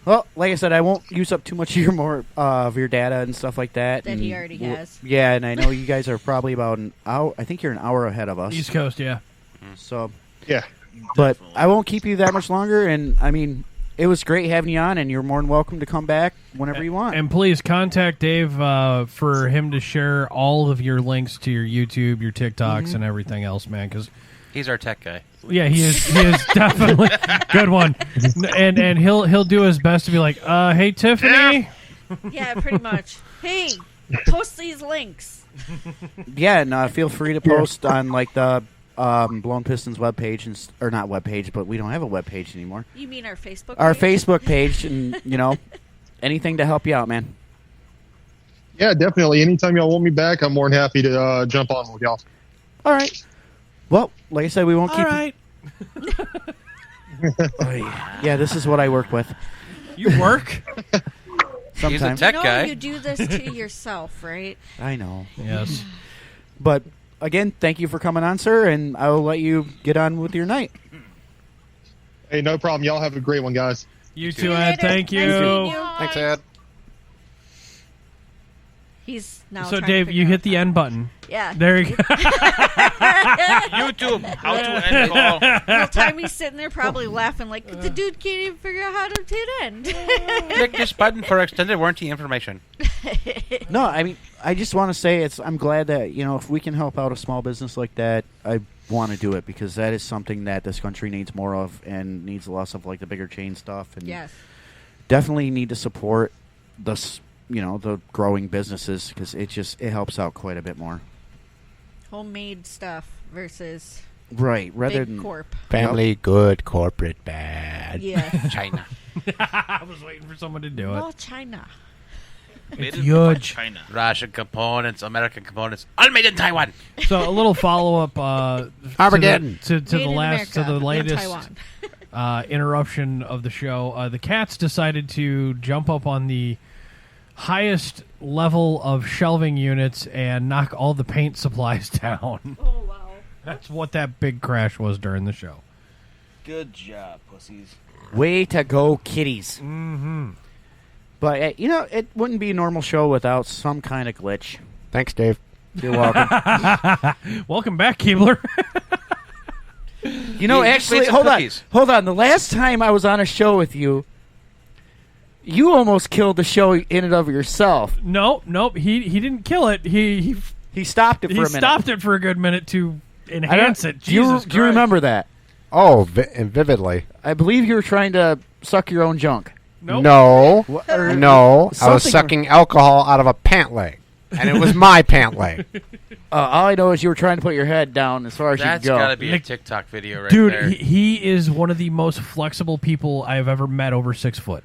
Well, like I said, I won't use up too much of your data and stuff like that. That he already has. Yeah, and I know you guys are probably about an hour. I think you're an hour ahead of us. East Coast, yeah. So, Yeah. but I won't keep you that much longer. And I mean, it was great having you on, and you're more than welcome to come back whenever you want. And please contact Dave for him to share all of your links to your YouTube, your TikToks, and everything else, man. Because He's our tech guy. yeah, he is definitely good one. And he'll do his best to be like, hey Tiffany. Yeah, pretty much. Hey, post these links. Yeah, and feel free to post on like the blown-pistons webpage, or not webpage, but we don't have a webpage anymore. You mean our Facebook? Our page? Facebook page, and anything to help you out, man. Yeah, definitely. Anytime y'all want me back, I'm more than happy to jump on with y'all. All right. Well, like I said, we won't All keep. right. Yeah, this is what I work with. You work? He's a Sometimes tech No, guy. you do this to yourself, right? I know, Yes. but again, thank you for coming on, sir, and I will let you get on with your night. Hey, no problem. Y'all have a great one, guys. You See too, you Ed. later. Thank Nice meeting you. you. Thanks, Ed. He's now. So, trying to Dave, figure you out hit the how- end button. Yeah. There you go. YouTube, how to end call. The whole time he's sitting there probably laughing like the dude can't even figure out how to hit end. Click this button for extended warranty information. No, I mean, I just want to say I'm glad that, if we can help out a small business like that, I want to do it because that is something that this country needs more of and needs less of, like the bigger chain stuff. And Yes. definitely need to support the growing businesses because it helps out quite a bit more. Homemade stuff versus Right, rather big than corp. Family good, corporate bad. Yeah. China. I was waiting for someone to do it. Well, China. Made It's in huge. China. Russian components, American components, all made in Taiwan. So a little follow up Armageddon. to Made the in last to America the and latest Taiwan. interruption of the show. The cats decided to jump up on the highest level of shelving units and knock all the paint supplies down. Oh wow. That's what that big crash was during the show. Good job, pussies. way to go, kitties. Mm-hmm. But, it wouldn't be a normal show without some kind of glitch. Thanks, Dave. You're welcome. Welcome back, Keebler. Actually, made some hold cookies. on. Hold on. The last time I was on a show with you, you almost killed the show in and of yourself. Nope. He didn't kill it. He stopped it for a minute. stopped it for a good minute to enhance it. Do you Jesus do you remember that? Oh, vividly. I believe you were trying to suck your own junk. Nope. No. Or No. I was something- sucking alcohol out of a pant leg. And it was my pant leg. all I know is you were trying to put your head down as far as That's you could go. got to be a TikTok video right Dude, there. he is one of the most flexible people I've ever met over 6 foot.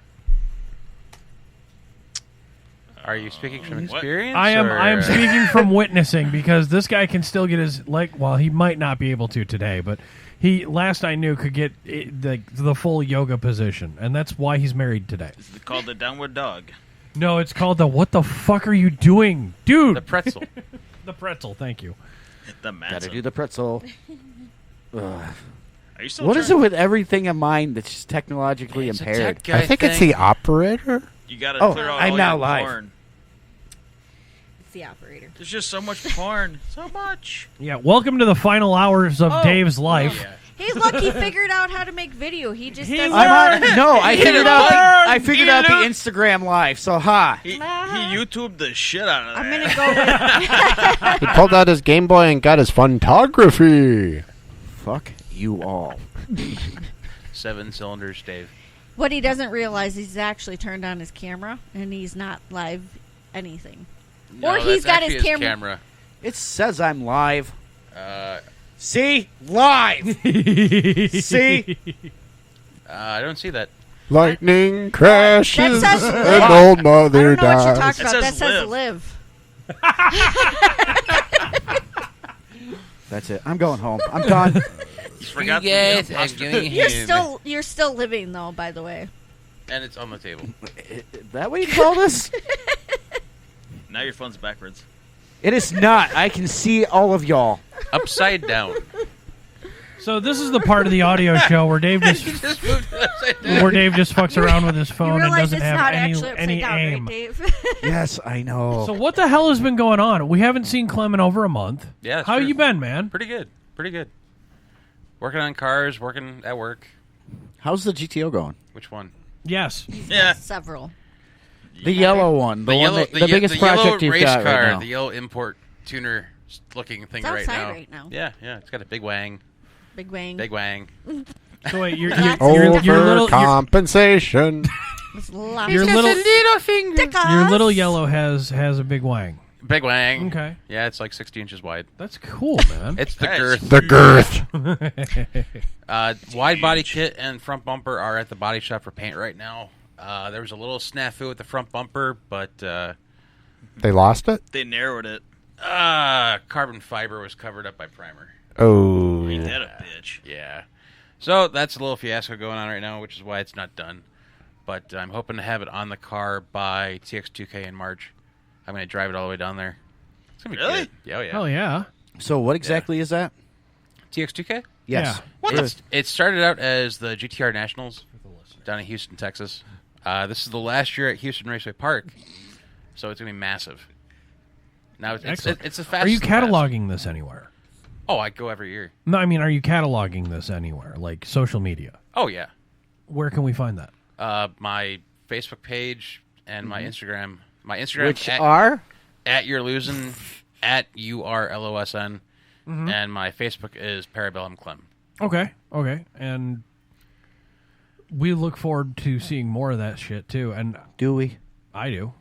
Are you speaking from What? experience? I am or- speaking from witnessing because this guy can still get his leg. Well, he might not be able to today, but he last I knew could get the full yoga position, and that's why he's married today. This is called the downward dog. No, it's called the "What the fuck are you doing, dude?" the pretzel. The pretzel. Thank you. The Gotta Matson. do the pretzel. Ugh. Are you still What is it trying- with everything in mind that's just technologically It's a impaired? tech guy I think it's thing. the operator. You got to Oh, clear out I'm all now your live. porn. It's the operator. There's just so much porn. So much. Yeah, welcome to the final hours of Oh, Dave's life. Yeah. Hey, look, he figured out how to make video. He just He doesn't. learned. I figured out. I figured out the learned. Instagram live. So He YouTubed the shit out of that. I'm gonna go with. He pulled out his Game Boy and got his photography. fuck you all. 7 cylinders, Dave. What he doesn't realize, he's actually turned on his camera and he's not live anything. Or he's that's got his actually camera- It says I'm live. Uh, See, live. See, I don't see that. Lightning crashes That says- and old I mother don't know what you're dies. talking about. That says says live. live. that's it. I'm going home. I'm done. You forgot Yes, the I'm apostrophe. doing You're still living though, by the way. And it's on the table. That what you call this? Now your phone's backwards. It is not. I can see all of y'all. Upside down. So this is the part of the audio show where Dave just Just moved it upside down. where Dave just fucks around with his You phone and realize doesn't it's have not any actually upside down, aim. right, Dave? Yes, I know. So what the hell has been going on? We haven't seen Clem in over a month. Yeah, that's How true. you been, man? Pretty good. Pretty good. Working on cars, working at work. How's the GTO going? Which one? Yes. Yeah. Several. The yellow one, the one that, the ye- biggest the yellow project you've race got car, right now. the yellow import tuner looking thing It's right outside now. right now. Yeah, it's got a big wang. Big wang. Big wang. So wait, you're Overcompensation. It's lots your of little stickers. your little yellow has a big wang. Big wang. Okay. Yeah, it's like 60 inches wide. That's cool, man. It's the Nice. girth. The girth. Wide body kit and front bumper are at the body shop for paint right now. There was a little snafu with the front bumper, but They lost it? They narrowed it. carbon fiber was covered up by primer. Oh. Ain't that a bitch? Yeah. So that's a little fiasco going on right now, which is why it's not done. But I'm hoping to have it on the car by TX2K in March. I'm going to drive it all the way down there. It's going to be Really? good. Yeah, oh, yeah. Oh yeah. So what exactly is that? TX2K? Yes. Yeah. It started out as the GTR Nationals down in Houston, Texas. This is the last year at Houston Raceway Park, so it's going to be massive. Now it's Excellent. it's a fast. Are you cataloging this anywhere? Oh, I go every year. No, I mean, are you cataloging this anywhere, like social media? Oh yeah. Where can we find that? My Facebook page and my Instagram. My Instagram Which are? at you're losing at URLOSN, and my Facebook is Parabellum Clem. Okay, and we look forward to seeing more of that shit too. And Do we? I do.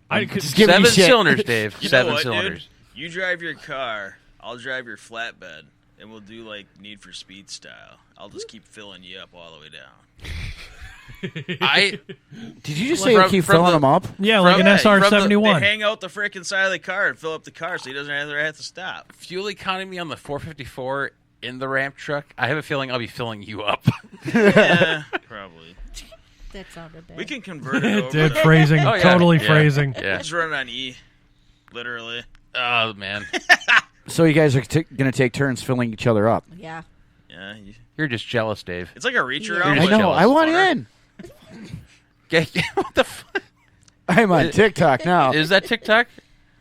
I could Just giving 7 you shit. cylinders, Dave. You know 7 what, cylinders. Dude? You drive your car, I'll drive your flatbed, and we'll do like Need for Speed style. I'll just keep filling you up all the way down. Did you just say you keep filling them up? Yeah, like an Right, SR-71. They hang out the frickin' side of the car and fill up the car so he doesn't ever have to stop. Fuel economy on the 454 in the ramp truck. I have a feeling I'll be filling you up. Yeah, probably. That sounded bad. We can convert it over. Dude, phrasing, Oh, yeah. totally Yeah. phrasing. Yeah. Just run it on E, literally. Oh man, So you guys are going to take turns filling each other up. Yeah. Yeah, you're just jealous, Dave. it's like a reach Yeah. around. I just know. jealous. I want in. What the fuck? I'm on TikTok now. Is that TikTok?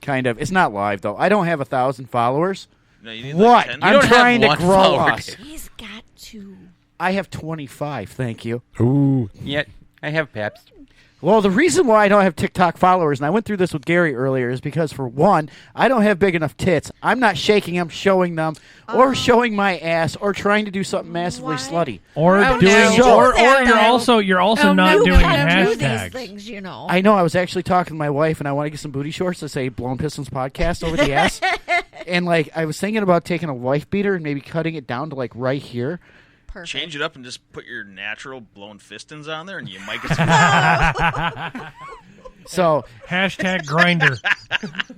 Kind of. It's not live though. I don't have 1,000 followers. No, you need What? Like 10. I'm don't have trying to one grow follower, us. Dave. He's got to. I have 25. Thank you. Ooh. Yeah, I have Pabst. Well, the reason why I don't have TikTok followers, and I went through this with Gary earlier, is because, for one, I don't have big enough tits. I'm not shaking them, showing them, or showing my ass, or trying to do something massively Why? slutty. Or Oh, doing, no. or That, you're also Oh, not no, doing gotta do these hashtags. things, you know. I know. I was actually talking to my wife, and I want to get some booty shorts to say "Blown Pistons Podcast" over the ass. And I was thinking about taking a wife beater and maybe cutting it down to right here. Perfect. Change it up and just put your natural blown pistons on there, and you might get some. So Hashtag grinder.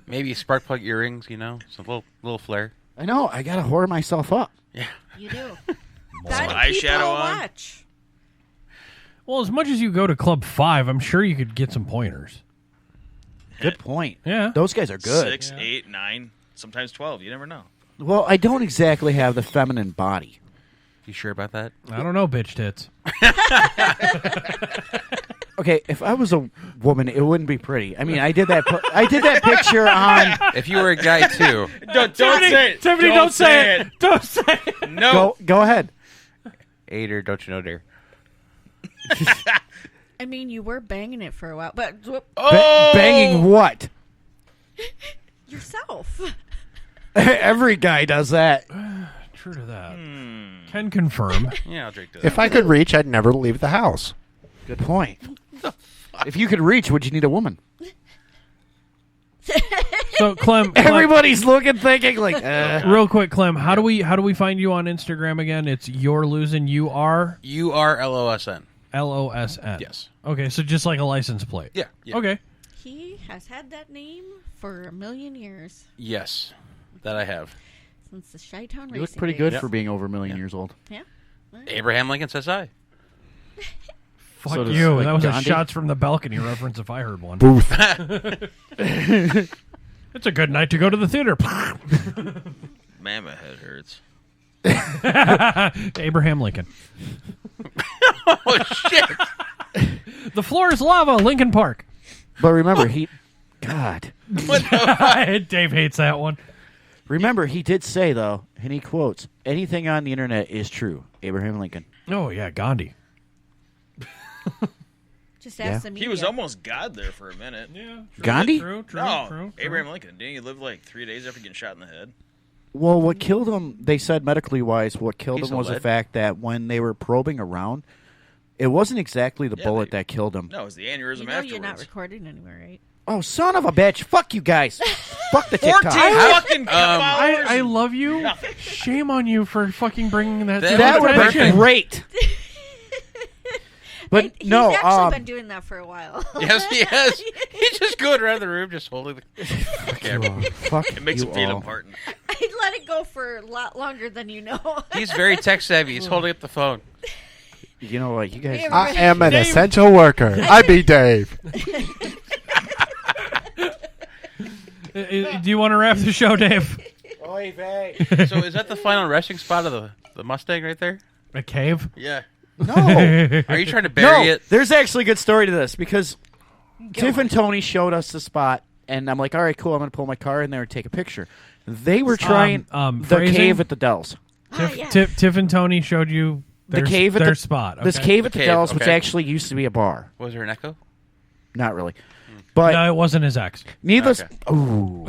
Maybe spark plug earrings. Some little flair. I know I gotta whore myself up. Yeah. You do. Some Gotta keep eyeshadow a on. watch. Well, as much as you go to Club 5, I'm sure you could get some pointers. Good point. Yeah. Those guys are good. 6, 8, 9, sometimes 12. You never know. Well, I don't exactly have the feminine body. You sure about that? I don't know, bitch tits. Okay, if I was a woman, it wouldn't be pretty. I mean, I did that. I did that picture on. If you were a guy too, Don't say it. Tiffany, don't say it. Don't say it. No. Go ahead. Ader, don't you know, dear? I mean, you were banging it for a while, but Banging what? yourself. Every guy does that. True to that. Can confirm. Yeah, I'll drink this. If I could reach, I'd never leave the house. Good point. If you could reach, would you need a woman? So, Clem, Everybody's looking, thinking real quick, Clem, how do we find you on Instagram again? It's you're losing URLOSN. LOSN. Yes. Okay, so just like a license plate. Yeah. Okay. He has had that name for 1,000,000 years. Yes, that I have. Since the Chi-Town Racing You look pretty good days. for being over 1,000,000 years old. Yeah. Abraham Lincoln says I. Fuck So does, you. like, That was Gandhi? a shots from the balcony reference if I heard one. Booth. It's a good night to go to the theater. Man, my head hurts. Abraham Lincoln. Oh shit! The floor is lava, Lincoln Park. But remember, God. Dave hates that one. Remember, he did say, though, and he quotes, anything on the internet is true. Abraham Lincoln. Oh, yeah, Gandhi. Just Yeah. ask the He media. was almost God there for a minute. Yeah. Gandhi? No, Abraham Lincoln. Didn't he live like 3 days after getting shot in the head? Well, what killed him, they said medically-wise, what killed He's him was the lead. fact that when they were probing around, it wasn't exactly the Yeah, bullet they- that killed him. No, it was the aneurysm You know afterwards. you're not recording anywhere, right? Oh, son of a bitch. Fuck you guys. Fuck the 14 TikTok. fucking followers. I love you. Nothing. Shame on you for fucking bringing that. That That would have Perfect. been great. But He's no, actually been doing that for a while. Yes, he has. He's just going around the room, just holding the camera. fuck It makes you him feel all. important. I'd let it go for for a lot longer than you know. He's very tech savvy. He's holding up the phone. You know what? You guys. Hey, I am an essential worker. I be Dave. Do you want to wrap the show, Dave? Oy vey. So is that the final resting spot of the Mustang right there? A cave? Yeah. No. Are you trying to bury it? There's actually a good story to this because Tiff and Tony showed us the spot, and I'm like, all right, cool. I'm going to pull my car in there and take a picture. They were trying the phrasing? cave at the Dells. Tiff and Tony showed you their, the cave at their the spot. This okay. cave at the cave, Dells, which okay. actually used to be a bar. Was there an echo? Not really. But No, it wasn't his ex. needless, Okay. ooh.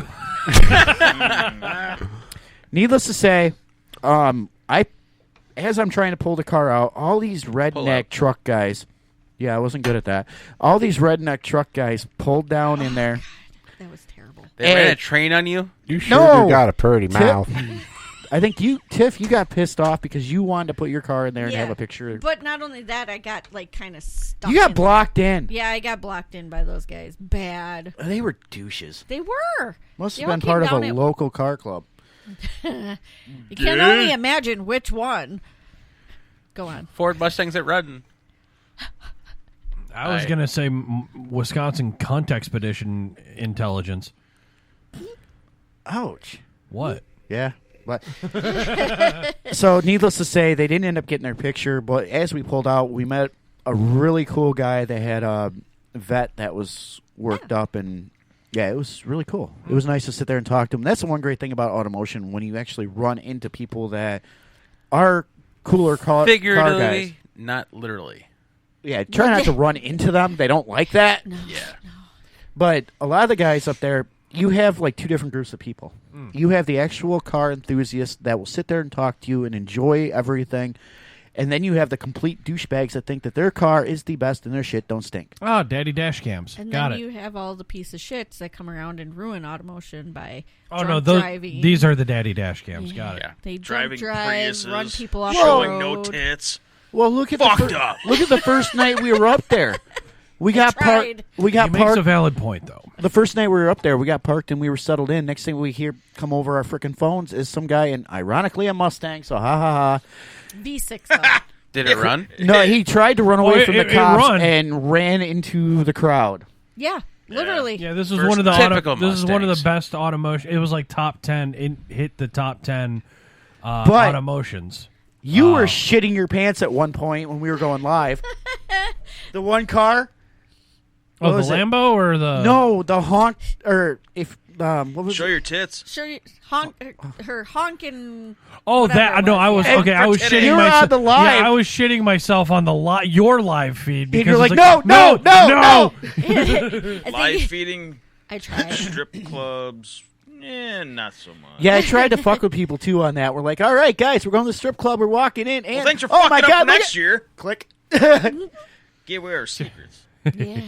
Needless to say, as I'm trying to pull the car out, all these redneck truck guys. Yeah, I wasn't good at that. All these redneck truck guys pulled down in there. That was terrible. They ran a train on you? You sure do got a pretty Tip- mouth. I think Tiff, you got pissed off because you wanted to put your car in there and have a picture. But not only that, I got like kind of stuck. You got in blocked in. Yeah, I got blocked in by those guys. Bad. They were douches. They were. Must They have all been came part of down a at- local car club. You can only imagine which one. Go on. Ford Mustangs at Rudden. I was going to say Wisconsin Cunt Expedition Intelligence. Ouch. What? Yeah. But so, needless to say, they didn't end up getting their picture. But as we pulled out, we met a really cool guy that had a vet that was worked up, and yeah, it was really cool. It was nice to sit there and talk to him. That's the one great thing about Automotion, when you actually run into people that are cooler car guys. Figuratively, not literally. Yeah, try not to run into them. They don't like that. No. Yeah. But a lot of the guys up there, you have like two different groups of people. You have the actual car enthusiasts that will sit there and talk to you and enjoy everything. And then you have the complete douchebags that think that their car is the best and their shit don't stink. Oh, daddy dash cams. And Got then it. you have all the piece of shits that come around and ruin Automotion by No, driving. these are the daddy dash cams. Got it. Yeah. They Driving drunk drive, Priuses, run people off showing the no road. tits. Well, look at Fucked up. Look at the first night we were up there. We got parked. tried. We He got makes a parked. valid point, though. The first night we were up there, we got parked and we were settled in. Next thing we hear come over our freaking phones is some guy in, ironically, a Mustang. So ha ha V6 though. Did it run? ha. No, he tried to run away Oh, from it the cops run. and ran into the crowd. Yeah, literally. Yeah, this was First one of the typical this is one of the Mustangs. best automotion. It was like top 10. It hit the top 10 But- automotions. You were shitting your pants at one point when we were going live. The one car. Oh, What the was it? Lambo or the No, the honk or if what was Show it? your tits. Sure, her honking. Oh, whatever that it no, was, I was yeah. okay. I was pretending. shitting You were myself. on the live. Yeah, I was shitting myself on the your live feed because you're it's like, no. Live feeding I tried. strip clubs. Not so much. Yeah, I tried to fuck with people too on that. We're like, all right, guys, we're going to the strip club. We're walking in, and Well, thanks for oh fucking my up god, look next at- year. click. Give away our secrets. Yeah.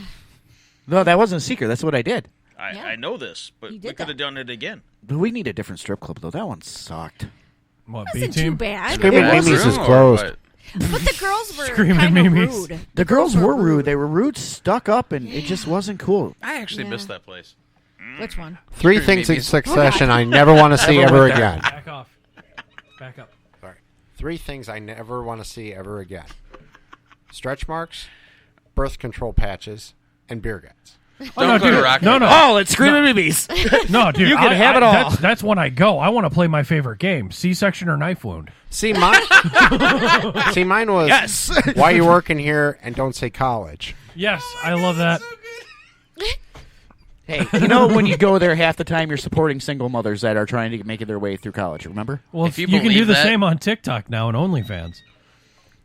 No, that wasn't a secret. That's what I did. Yeah. I know this, but You we did could have that. done it again. But we need a different strip club though. That one sucked. what B Wasn't too team? bad. Screaming It Mimi's wasn't. is closed. But the girls were Screaming kind of Mimi's. rude. The girls were rude. They were rude, stuck up, and it just wasn't cool. I actually Yeah. missed that place. Which one? Three things in succession I never want to see ever again. Back off. Back up. Sorry. Three things I never want to see ever again. Stretch marks, birth control patches, and beer guts. Don't go to Rock no, Rock. no, Oh, let's scream at babies. no, dude. You can have it all. That's when I go. I want to play my favorite game: C-section or knife wound. See, mine was Yes. why you working here and don't say college. Yes, I love that. Hey, you know when you go there, half the time you're supporting single mothers that are trying to make their way through college. Remember? Well, If you you can do believe the that- same on TikTok now and OnlyFans.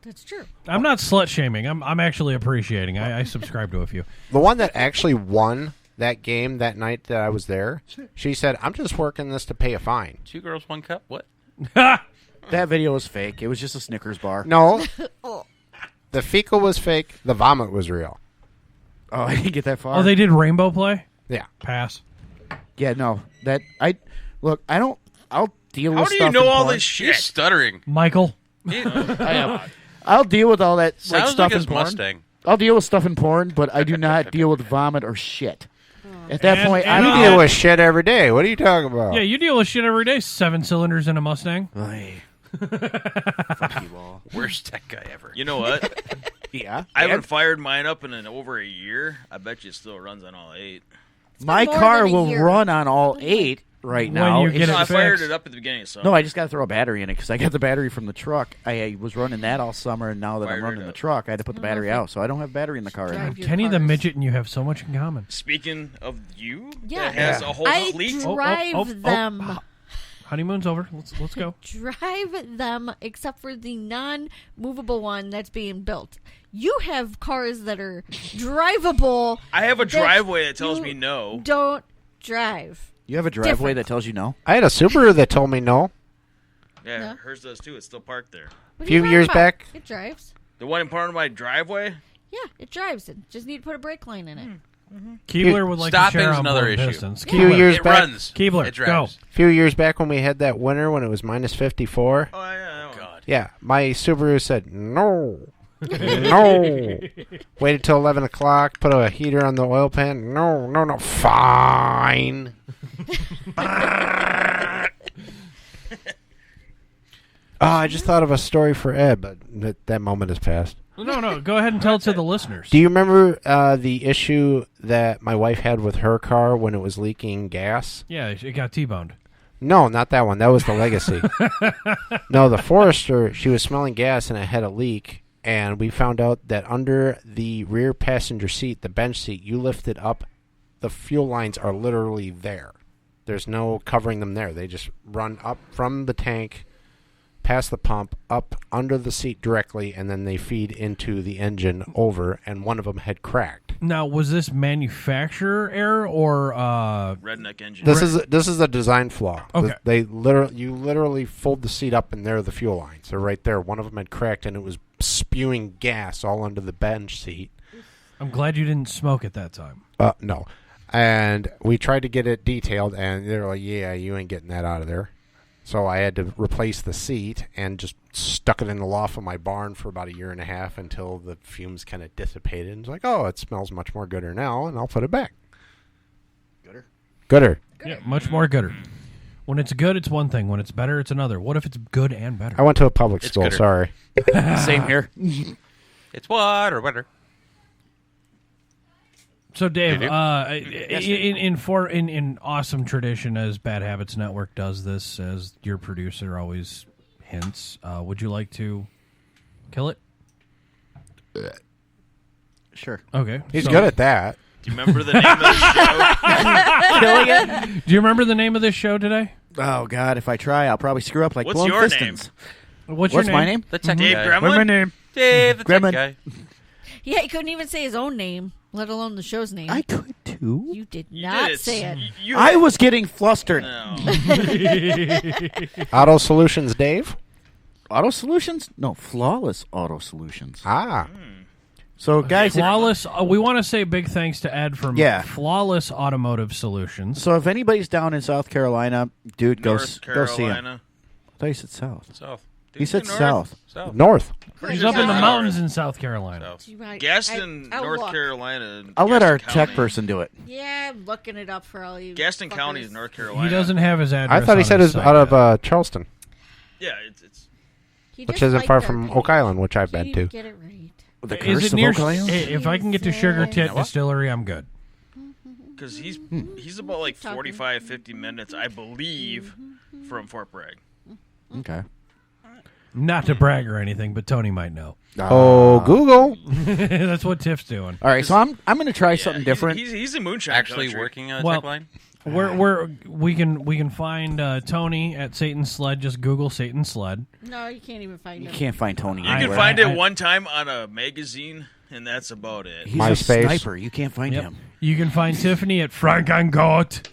That's true. I'm not slut shaming. I'm actually appreciating. I subscribe to a few. The one that actually won that game that night that I was there, she said, "I'm just working this to pay a fine." 2 girls, 1 cup. What? That video was fake. It was just a Snickers bar. No, the fecal was fake. The vomit was real. Oh, I didn't get that far. Oh, they did rainbow play. Yeah. Pass. Yeah, no. That I look. I don't. I'll deal How with do stuff you know in all porn. this She's shit? stuttering. Michael. I'll deal with all that like Sounds stuff like in his porn. Mustang. I'll deal with stuff in porn, but I do not deal with vomit or shit. At that And- point, and I You don't deal with shit every day. What are you talking about? Yeah, you deal with shit every day. 7 cylinders in a Mustang. Ay. Fuck you all. Worst tech guy ever. You know what? Yeah. I haven't fired mine up in over a year. I bet you it still runs on all 8. My more car than a will year. run on all 8 right When now. you It's get No, it I fired fixed. it up at the beginning of summer. No, I just got to throw a battery in it because I got the battery from the truck. I was running that all summer, and now that Fired I'm it running the up. truck, I had to put the battery out, so I don't have battery in the car Drive anymore. your Kenny the cars. midget and you have so much in common. Speaking of you, Yeah. that has a whole I fleet. drive them. Honeymoon's over. Let's go. Drive them, except for the non-movable one that's being built. You have cars that are drivable. I have a that driveway that tells you me no. Don't drive. You have a driveway Different. that tells you no? I had a Subaru that told me no. Yeah, Yeah. hers does too. It's still parked there. What are Few you talking years about? back- It drives. The one in part of my driveway. Yeah, it drives. It just need to put a brake line in it. Keebler would like to Stopping's share on another board issue. Pistons. Few Keebler, years It back, runs. Keebler, It drives. few years back when we had that winter when it was minus 54. Oh yeah, that one. God. Yeah, my Subaru said no. No. Waited till 11 o'clock, put a heater on the oil pan. No. Fine. I just thought of a story for Ed, but that moment has passed. No. Go ahead and tell it to the listeners. Do you remember the issue that my wife had with her car when it was leaking gas? Yeah, it got T-boned. No, not that one. That was the Legacy. No, the Forester, she was smelling gas and it had a leak. And we found out that under the rear passenger seat, the bench seat, you lift it up, the fuel lines are literally there. There's no covering them there. They just run up from the tank, past the pump, up under the seat directly, and then they feed into the engine over, and one of them had cracked. Now, was this manufacturer error or Redneck engine. This is a design flaw. Okay. You literally fold the seat up, and there are the fuel lines. They're right there. One of them had cracked, and it was spewing gas all under the bench seat. I'm glad you didn't smoke at that time. No. And we tried to get it detailed, and they're like, yeah, you ain't getting that out of there. So I had to replace the seat and just stuck it in the loft of my barn for about a year and a half until the fumes kind of dissipated. And it's like, oh, it smells much more gooder now, and I'll put it back. Gooder. Yeah, much more gooder. When it's good, it's one thing. When it's better, it's another. What if it's good and better? I went to a public It's school, gooder. sorry. Same here. It's water. So, Dave, You do? in awesome tradition, as Bad Habits Network does this, as your producer always hints, would you like to kill it? Sure. Okay. He's so- good at that. Do you remember the name of the show? Killing it? Do you remember the name of this show today? Oh, God, if I try, I'll probably screw up like What's blown your pistons. What's What's your my name? The tech Dave guy. Gremlin? What's my name? Dave, the Gremlin. tech guy. Yeah, he couldn't even say his own name, let alone the show's name. I could too. You did You not did say it. You I was getting flustered. No. Auto Solutions Dave? Auto Solutions? No, Flawless Auto Solutions. Ah. So, guys, Flawless. We want to say big thanks to Ed from Yeah. Flawless Automotive Solutions. so if anybody's down in South Carolina, dude, go North see him. Carolina. I thought you said South. South. He said North? South. South. North. He's up in the North. mountains in South Carolina. South. You might- Gaston, I'll North look. Carolina. I'll let our Gaston tech County. person do it. Yeah, I'm looking it up for all you. Gaston fuckers. County is North Carolina. He doesn't have his address. I thought he on said his it was site out yet. of Charleston, Yeah, it's He which just isn't liked far our from page. Oak Island, which I've He been didn't to. get it right. The Is curse it of near? Oak Island? Hey, if I can get to Sugar Tit what? Distillery, I'm good. because he's about like 45, 50 minutes, I believe, from Fort Bragg. Okay. Not to brag or anything, but Tony might know. Oh, Google. That's what Tiff's doing. All right, so I'm going to try Yeah, something different. He's in moonshine Actually country. working on a Well, tech line? We can find Tony at Satan's Sled. Just Google Satan's Sled. No, you can't even find You him. can't find Tony You anywhere. can find it I- one time on a magazine, and that's about it. He's MySpace. a sniper. You can't find Yep. him. You can find Tiffany at Frank and Goat.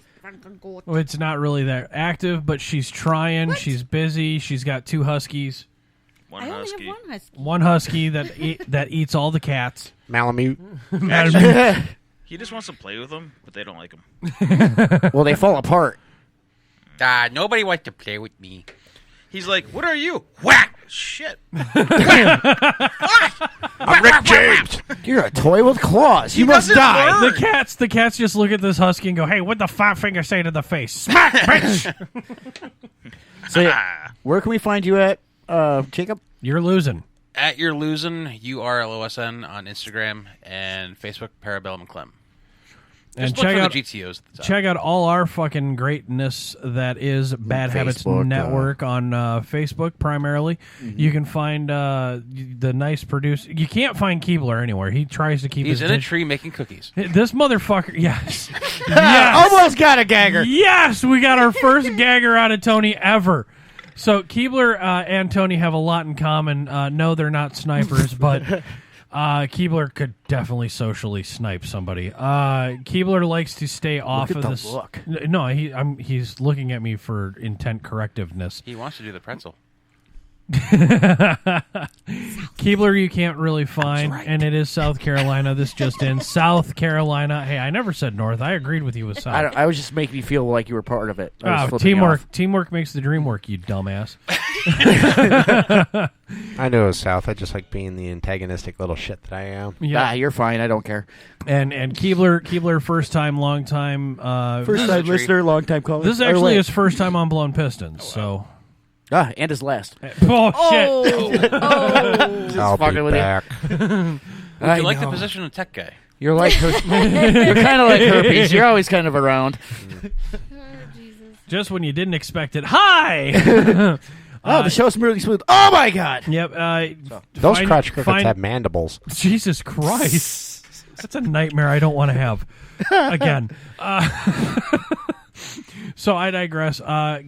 Well, it's not really that active, but she's trying. She's busy. She's got 2 huskies. One I only husky. have one husky. One husky that eats all the cats. Malamute. He just wants to play with them, but they don't like him. Well, they fall apart. Nobody wants to play with me. He's like, what are you? Whack! Shit. I'm Rick James. You're a toy with claws. You must doesn't die. learn. The cats just look at this husky and go, "Hey, what'd the 5 finger say to the face? Smack, bitch!" So, yeah, where can we find you at, Jacob? You're losing. At You're Losing, URLOSN on Instagram and Facebook, Parabellum Clem. And Just look check for out the GTOs at the top. check out all our fucking greatness that is Bad Habits Facebook, Network on Facebook primarily. You can find the nice producer. You can't find Keebler anywhere. He tries to keep He's his in a tree making cookies. This motherfucker, yes. Yes. Almost got a gagger. Yes, we got our first gagger out of Tony ever. So Keebler and Tony have a lot in common. No, they're not snipers, but Keebler could definitely socially snipe somebody. Keebler likes to stay off at of the this. look. No, he's looking at me for intent correctiveness. He wants to do the pretzel. Keebler you can't really find, and it is South Carolina. This just in. South Carolina. Hey, I never said North. I agreed with you with South. I was just making you feel like you were part of it. I was Oh, flipping you teamwork. off. Teamwork makes the dream work, you dumbass. I knew it was South. I just like being the antagonistic little shit that I am. Yeah. You're fine. I don't care. And Keebler, first time, long time. First time listener, long time caller. This is actually his first time on Blown Pistons. So. And his last. Oh shit! I'll fucking be with you. back. Would you like the position of tech guy? You're like you're kind of like herpes. You're always kind of around. Just when you didn't expect it. Hi. The show's really smooth. Oh my god! Yep. Those crotch crickets have mandibles. Jesus Christ! That's a nightmare I don't want to have again. So I digress.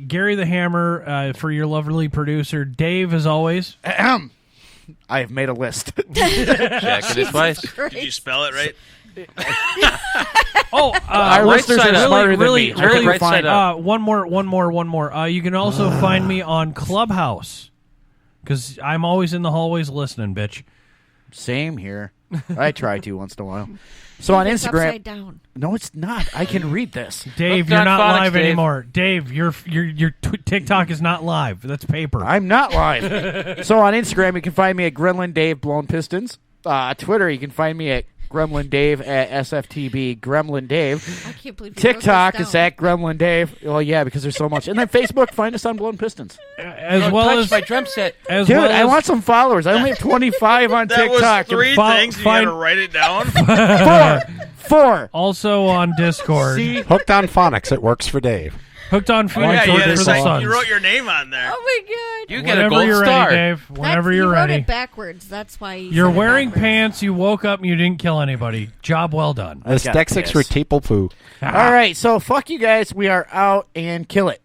Gary the Hammer for your lovely producer. Dave, as always. I have made a list. Check it twice. Did you spell it right? Our right listeners side are up. smarter really, than me. really right side up. one more. You can also find me on Clubhouse because I'm always in the hallways listening, bitch. Same here. I try to once in a while. So on It's Instagram, upside down. no, it's not. I can read this. Dave, Hooked you're on not phonics, live Dave. anymore. Dave, your TikTok is not live. That's paper. I'm not live. So on Instagram, you can find me at Gremlin Dave Blown Pistons. Twitter, you can find me at Gremlin Dave at SFTB Gremlin Dave. I can't believe you TikTok wrote this is down. at Gremlin Dave. Well, yeah, because there's so much. And then Facebook, find us on Blown Pistons. as Don't well touch as my drum set. as Dude, well I as want some followers. I only have 25 on That TikTok. was three Fo- things. You find- had to write it down. Four. also on Discord. See? Hooked on phonics. It works for Dave. Hooked on yeah, Phoenix you, Order had for to the say, Suns. you wrote your name on there. Oh my god! You get a Whenever gold you're star. ready, Dave. Whenever you you're wrote ready. it backwards. That's why You're said it wearing backwards. pants. You woke up and you didn't kill anybody. Job well done. A got Dex 6 this. for Teeple Poo. All right, so fuck you guys. We are out and kill it.